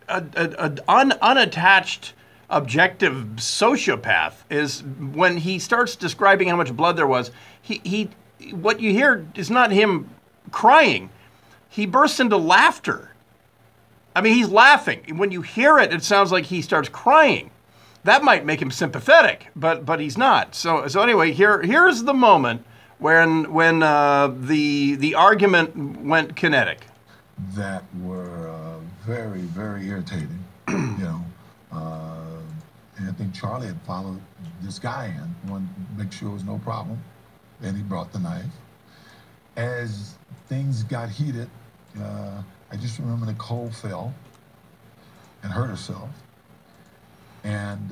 unattached objective sociopath is when he starts describing how much blood there was. He what you hear is not him crying. He bursts into laughter. I mean, he's laughing. When you hear it, it sounds like he starts crying. That might make him sympathetic, but he's not. So anyway, here's the moment when the argument went kinetic. That were very, very irritating, and I think Charlie had followed this guy in, wanted to make sure there was no problem, and he brought the knife. As things got heated, I just remember Nicole fell and hurt herself. And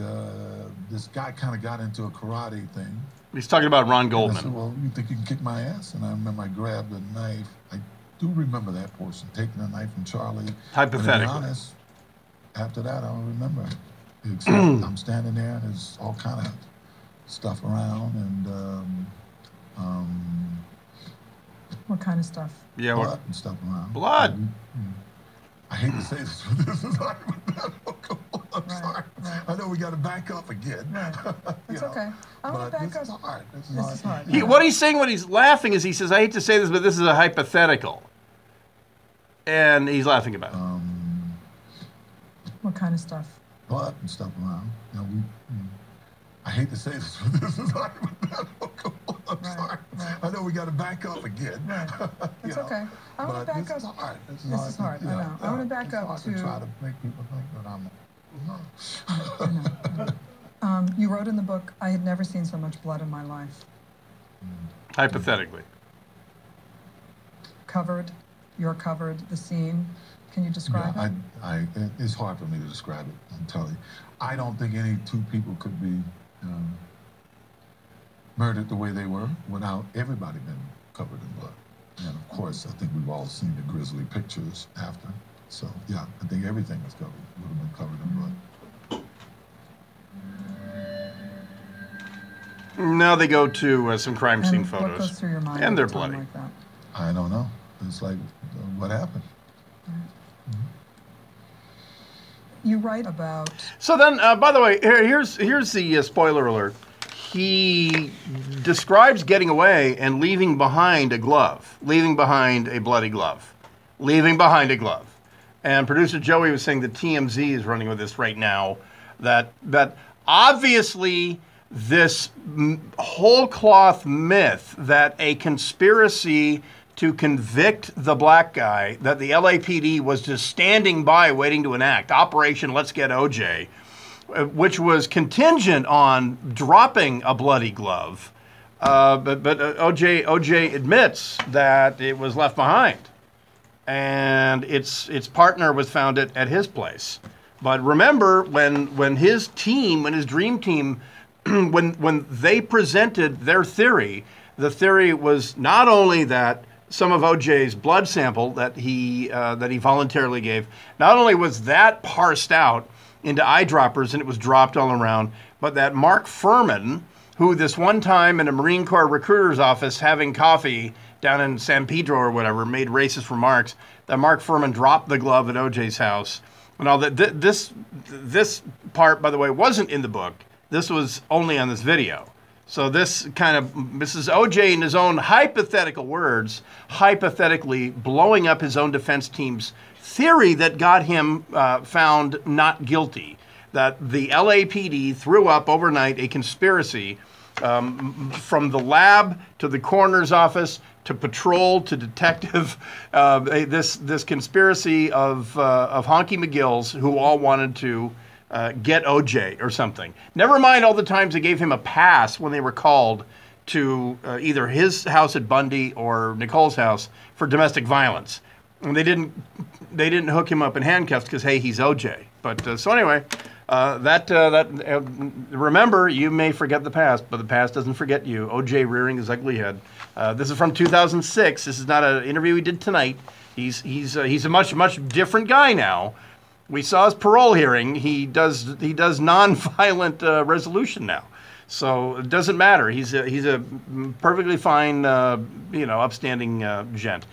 this guy kind of got into a karate thing. He's talking about Ron Goldman. And I said, well, you think you can kick my ass? And I remember I grabbed the knife. I do remember that portion, taking the knife from Charlie. Hypothetically. To be honest, after that, I don't remember. Except I'm standing there and there's all kind of stuff around and what kind of stuff? Yeah, blood and stuff around. Blood. I hate to say this, but this is hypothetical. I'm sorry. Right. I know we got to back up again. Right. It's okay. I want to back up. This is hard. What he's saying when he's laughing is he says, I hate to say this, but this is a hypothetical. And he's laughing about it. What kind of stuff? Blood and stuff around. I hate to say this, but this is hypothetical. I'm sorry. Right. I know we got to back up again. Right. It's okay. I want to back up. This is hard. I know. I want to back up to try to make people think that I'm. I know. You wrote in the book, I had never seen so much blood in my life. Hypothetically. You're covered the scene. Can you describe it? It's hard for me to describe it, I'm telling you. I don't think any two people could be murdered the way they were without everybody being covered in blood. And of course, I think we've all seen the grisly pictures after. So yeah, I think everything would have been covered in blood. Now they go to some crime scene What photos. goes through your mind And at they're a time bloody. like that? I don't know. It's like, what happened? You write about. So then, by the way, here's the spoiler alert. He describes getting away and leaving behind a glove, leaving behind a bloody glove, leaving behind a glove. And producer Joey was saying that TMZ is running with this right now, that obviously this whole cloth myth that a conspiracy to convict the black guy, that the LAPD was just standing by waiting to enact Operation Let's Get OJ, which was contingent on dropping a bloody glove. But OJ admits that it was left behind, and its partner was found at his place. But remember, when his team, when his dream team, when they presented their theory, the theory was not only that some of OJ's blood sample that he voluntarily gave, not only was that parsed out into eyedroppers and it was dropped all around, but that Mark Furman, who this one time in a Marine Corps recruiter's office having coffee down in San Pedro or whatever, made racist remarks, that Mark Furman dropped the glove at OJ's house. And all that. This part, by the way, wasn't in the book. This was only on this video. So this is OJ in his own hypothetical words, hypothetically blowing up his own defense team's theory that got him found not guilty, that the LAPD threw up overnight a conspiracy from the lab to the coroner's office to patrol to detective, this conspiracy of honky McGills who all wanted to get OJ or something. Never mind all the times they gave him a pass when they were called to either his house at Bundy or Nicole's house for domestic violence. And they didn't hook him up in handcuffs because, hey, he's OJ. But so anyway, remember, you may forget the past, but the past doesn't forget you. OJ rearing his ugly head. This is from 2006. This is not an interview we did tonight. He's a much different guy now. We saw his parole hearing. He does non-violent resolution now. So it doesn't matter. He's a perfectly fine, upstanding gent.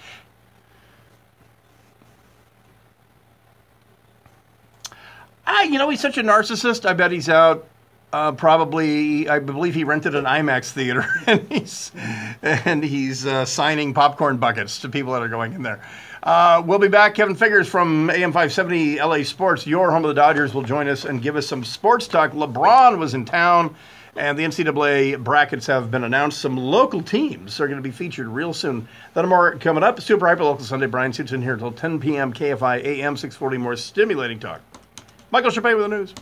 He's such a narcissist. I bet he's out. Probably, I believe he rented an IMAX theater, and he's signing popcorn buckets to people that are going in there. We'll be back. Kevin Figures from AM 570 LA Sports, your home of the Dodgers, will join us and give us some sports talk. LeBron was in town, and the NCAA brackets have been announced. Some local teams are going to be featured real soon. That and more coming up. Super Hyper Local Sunday. Brian Suits in here until 10 p.m. KFI AM 640. More stimulating talk. Michael Chappé with the news.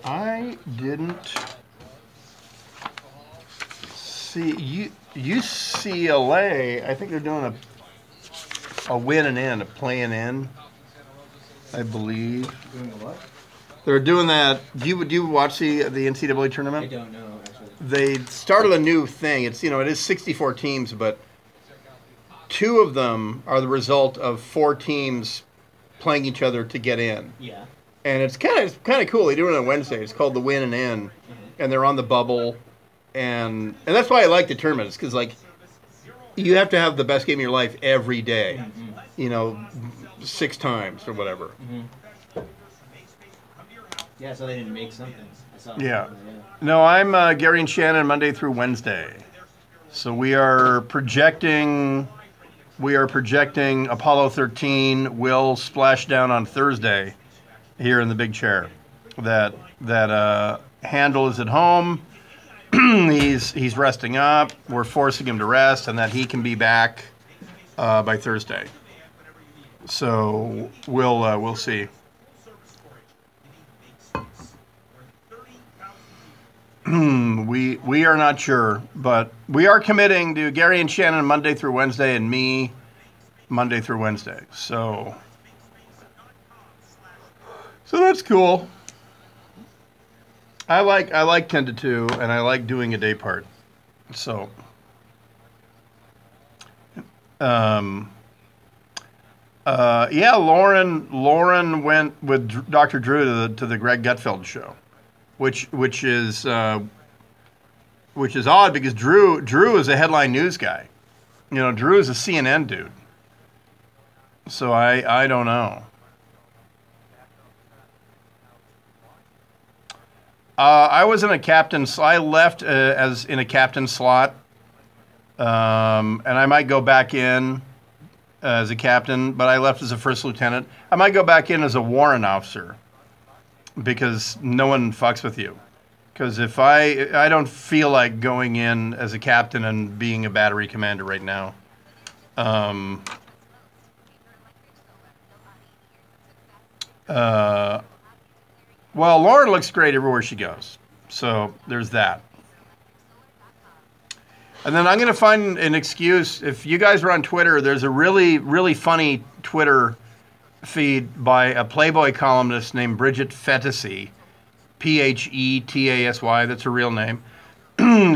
I didn't see UCLA. I think they're doing a win and in, a play and in, I believe. Doing what? They're doing that. Do you watch the NCAA tournament? I don't know, actually. They started a new thing. It's it is 64 teams, but 2 of them are the result of 4 teams playing each other to get in. Yeah. And it's kind of cool. They do it on Wednesday. It's called the Win and In, and they're on the bubble, and that's why I like the tournaments, because you have to have the best game of your life every day, 6 times or whatever. Mm-hmm. Yeah, so they didn't make something. Yeah. No, I'm Gary and Shannon Monday through Wednesday, so we are projecting Apollo 13 will splash down on Thursday. Here in the big chair, that Handel is at home. he's resting up. We're forcing him to rest, and that he can be back by Thursday. So we'll see. We are not sure, but we are committing to Gary and Shannon Monday through Wednesday, and me Monday through Wednesday. So that's cool. I like 10 to 2, and I like doing a day part. So, Lauren went with Dr. Drew to the Greg Gutfeld show, which is odd because Drew is a headline news guy. Drew is a CNN dude. So I don't know. I was in a captain. I left as in a captain slot, and I might go back in as a captain. But I left as a first lieutenant. I might go back in as a warrant officer because no one fucks with you. Because if I don't feel like going in as a captain and being a battery commander right now. Well, Lauren looks great everywhere she goes. So there's that. And then I'm going to find an excuse. If you guys are on Twitter, there's a really, really funny Twitter feed by a Playboy columnist named Bridget Phetasy. Phetasy. That's her real name.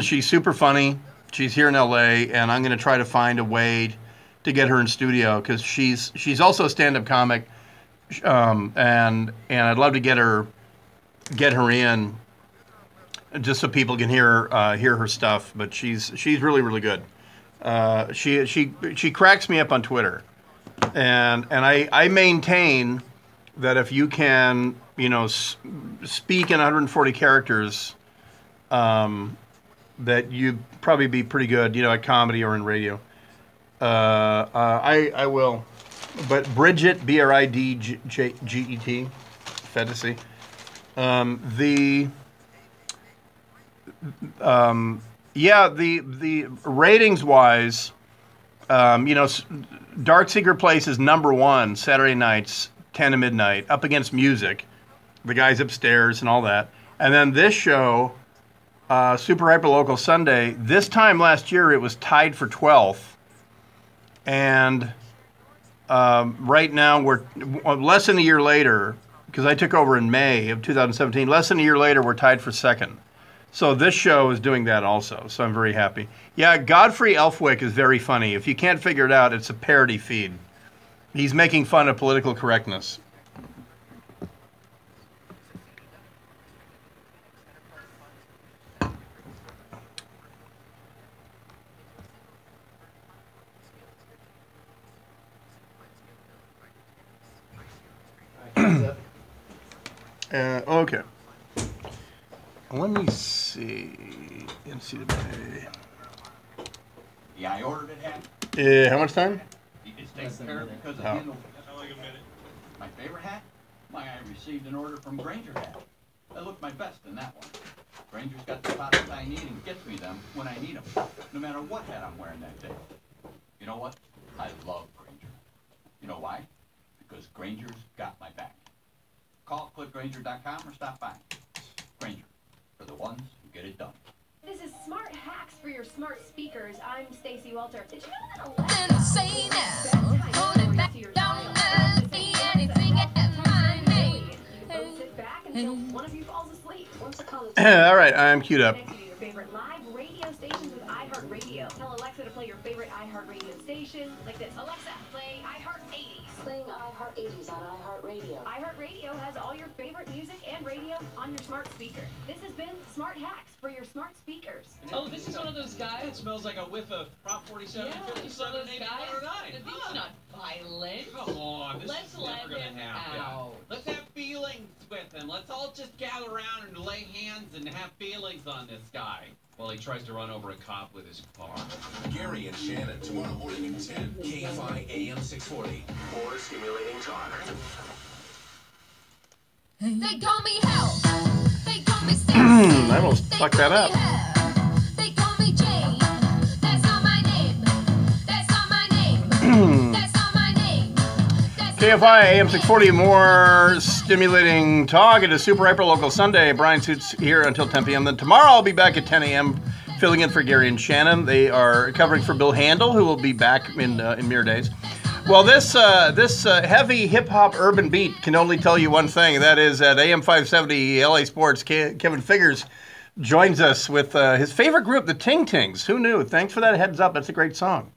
She's super funny. She's here in LA, and I'm going to try to find a way to get her in studio because she's also a stand-up comic. And I'd love to get her in just so people can hear her stuff. But she's really, really good. She cracks me up on Twitter, and I maintain that if you can, speak in 140 characters, that you'd probably be pretty good, at comedy or in radio. I will. But Bridget, Bridget, fantasy. The ratings wise, Dark Secret Place is #1 Saturday nights, 10 to midnight, up against Music, the guys upstairs and all that. And then this show, Super Hyper Local Sunday, this time last year it was tied for 12th. And right now we're less than a year later, because I took over in May of 2017, less than a year later we're tied for 2nd. So this show is doing that also, so I'm very happy. Yeah, Godfrey Elfwick is very funny. If you can't figure it out, it's a parody feed. He's making fun of political correctness. Okay. Let me see. NCAA. Yeah, I ordered it, hat. How much time? It's taken care of because Oh. I handled my favorite hat. I received an order from Granger Hat. I look my best in that one. Granger's got the products I need and gets me them when I need them, no matter what hat I'm wearing that day. You know what? I love Granger. You know why? Because Granger's got my back. Call clickgranger.com or stop by. Granger, for the ones who get it done. This is Smart Hacks for your smart speakers. I'm Stacey Walter. Did you know that Alexa say now? Hold it back, don't let me anything at my name. You both sit back until one of you falls asleep. Once upon a time, All right, I'm queued up. connect you to your favorite live radio stations with iHeartRadio. Tell Alexa to play your favorite iHeartRadio station like this. Alexa, play iHeart 80s. Playing iHeart 80s on iHeartRadio. iHeartRadio has all your favorite music and radio on your smart speaker. This has been Smart Hacks for your smart speakers. Oh, this is one of those guys that smells like a whiff of Prop 47, Yeah, 57, 8109. He's not violent. Come on, this Let's is never let going him to happen. out. Let's have feelings with him. Let's all just gather around and lay hands and have feelings on this guy while he tries to run over a cop with his car. Gary and Shannon, tomorrow morning at 10, KFI AM 640. More stimulating talk. They call me hell. They call me Stacey. I almost fucked that up. They call me Jane. That's not my name. That's not my name. That's not my name. KFI AM 640, more stimulating talk. It is Super Hyper Local Sunday. Brian Suits here until 10 p.m. Then tomorrow I'll be back at 10 a.m. filling in for Gary and Shannon. They are covering for Bill Handel, who will be back in mere days. Well, this heavy hip-hop urban beat can only tell you one thing. That is at AM 570 LA Sports, Kevin Figures joins us with his favorite group, the Ting Tings. Who knew? Thanks for that heads up. That's a great song.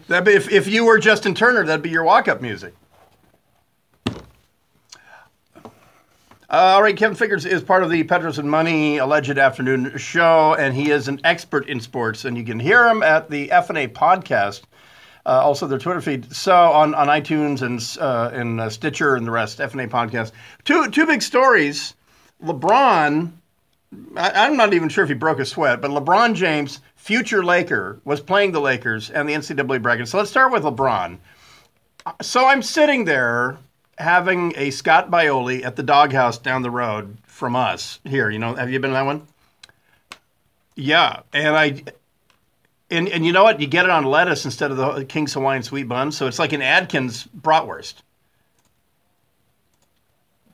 That'd be, if you were Justin Turner, that'd be your walk-up music. All right, Kevin Figures is part of the Petros and Money Alleged Afternoon Show, and he is an expert in sports, and you can hear him at the F&A podcast, also their Twitter feed, so on iTunes and Stitcher and the rest, F&A podcast. Two big stories. LeBron, I'm not even sure if he broke a sweat, but LeBron James, future Laker, was playing the Lakers and the NCAA bracket. So let's start with LeBron. So I'm sitting there having a Scott Bioli at the doghouse down the road from us here. Have you been to that one? Yeah. And you know what? You get it on lettuce instead of the King's Hawaiian sweet bun. So it's like an Adkins bratwurst.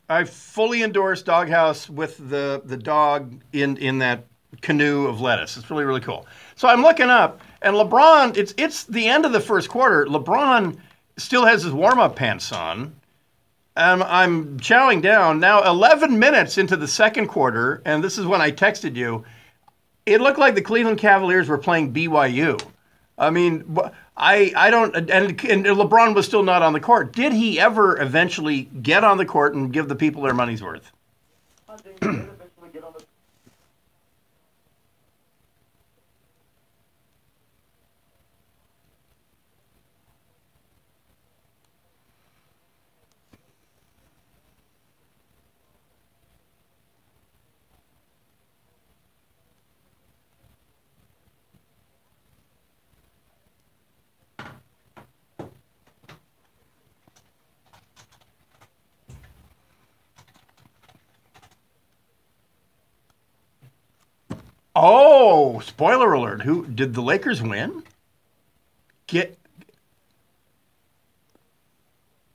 I fully endorse doghouse with the dog in that canoe of lettuce. It's really, really cool. So I'm looking up, and LeBron, it's the end of the first quarter. LeBron still has his warm-up pants on. I'm chowing down. Now, 11 minutes into the second quarter, and this is when I texted you, it looked like the Cleveland Cavaliers were playing BYU. I mean, I don't, and LeBron was still not on the court. Did he ever eventually get on the court and give the people their money's worth? Oh, spoiler alert. Who did the Lakers win? Get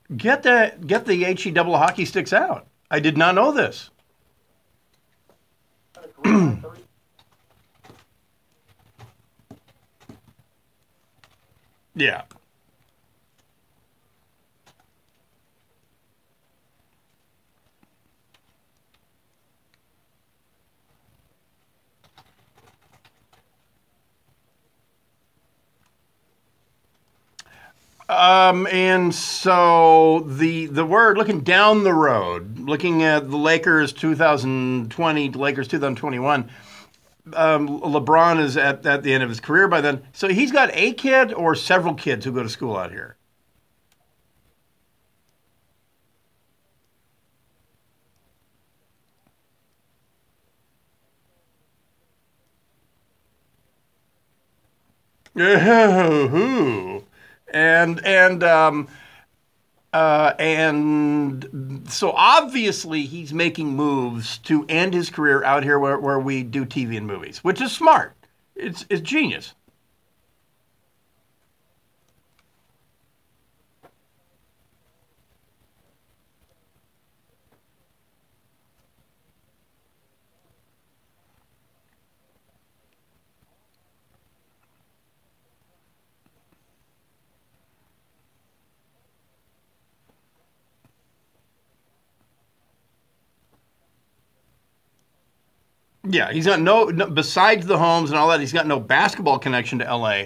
the HE double hockey sticks out. I did not know this. Yeah. And so the word, looking down the road, looking at the Lakers 2020, Lakers 2021, LeBron is at the end of his career by then. So he's got a kid or several kids who go to school out here. And so obviously he's making moves to end his career out here where we do TV and movies, which is smart. It's genius. Yeah, he's got no besides the homes and all that. He's got no basketball connection to LA,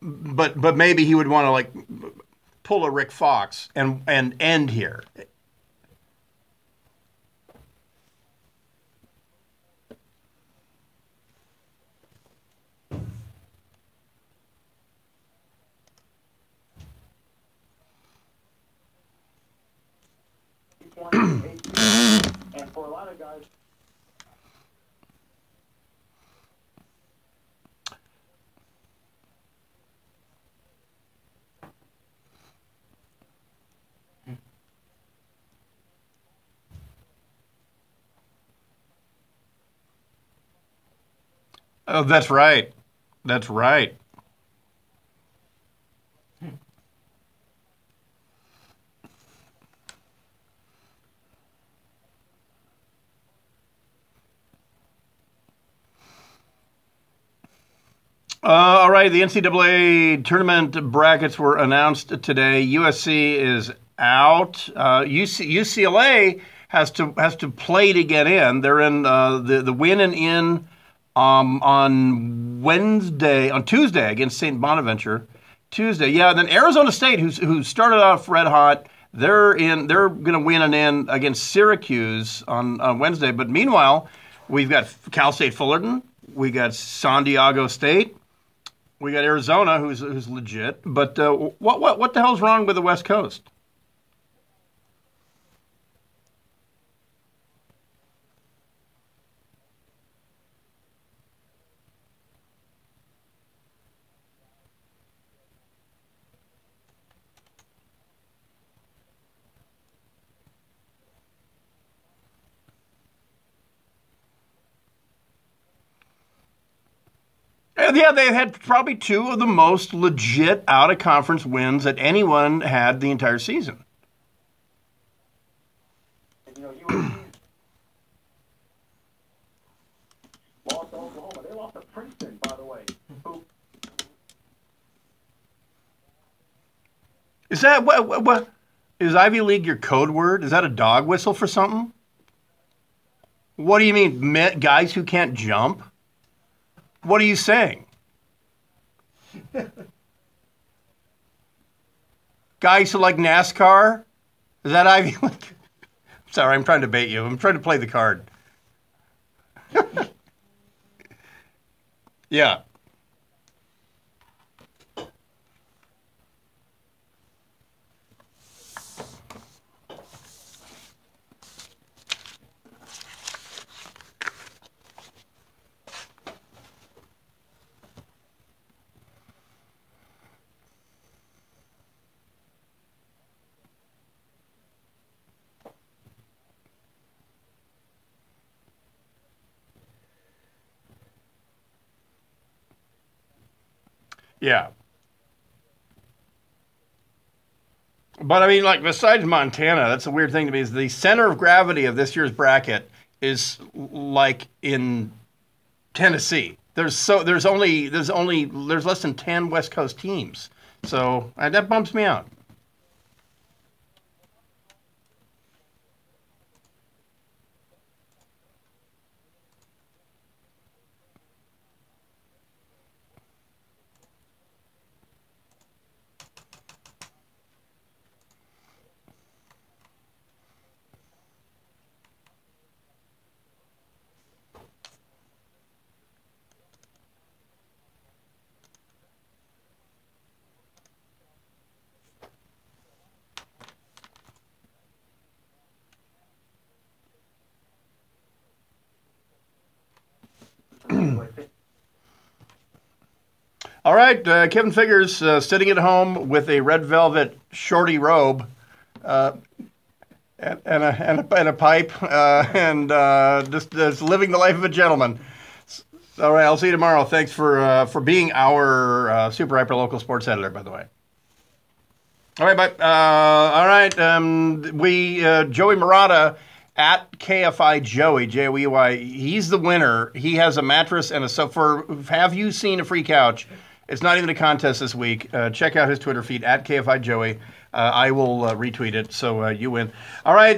but maybe he would want to like pull a Rick Fox and end here. And for a lot of guys. Oh, that's right. That's right. All right, the NCAA tournament brackets were announced today. USC is out. UCLA has to play to get in. They're in the win and in on Tuesday against St. Bonaventure. Tuesday, yeah. And then Arizona State, who started off red hot, they're going to win and in against Syracuse on Wednesday. But meanwhile, we've got Cal State Fullerton, we got San Diego State. We got Arizona, who's legit, but what the hell's wrong with the West Coast? Yeah, they had probably two of the most legit out-of-conference wins that anyone had the entire season. You know, USC lost to Oklahoma. They lost to Princeton, by the way. Is that what is Ivy League your code word? Is that a dog whistle for something? What do you mean, guys who can't jump? What are you saying? Guys who like NASCAR? Is that Ivy League? Sorry, I'm trying to bait you. I'm trying to play the card. Yeah. Yeah. But I mean, like, besides Montana, that's a weird thing to me, is the center of gravity of this year's bracket is like in Tennessee. There's less than 10 West Coast teams. So that bumps me out. All right, Kevin Figures sitting at home with a red velvet shorty robe and a pipe and just living the life of a gentleman. All right, I'll see you tomorrow. Thanks for being our super hyper local sports editor, by the way. All right, bye. All right, Joey Murata at KFI Joey, Joey. He's the winner. He has a mattress and a sofa. Have you seen a free couch? It's not even a contest this week. Check out his Twitter feed at KFI Joey. I will retweet it, so you win. All right,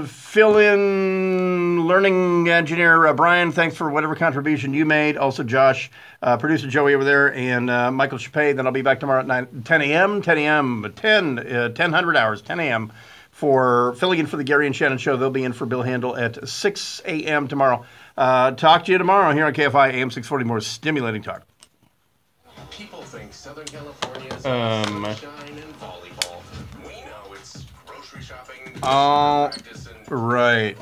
fill-in learning engineer Brian, thanks for whatever contribution you made. Also, Josh, producer Joey over there, and Michael Chapay. Then I'll be back tomorrow at 10 a.m., 1000 hours, 10 a.m. for filling in for the Gary and Shannon show. They'll be in for Bill Handel at 6 a.m. tomorrow. Talk to you tomorrow here on KFI AM 640. More stimulating talk. People think Southern California is sunshine and volleyball. We know it's grocery shopping, all right.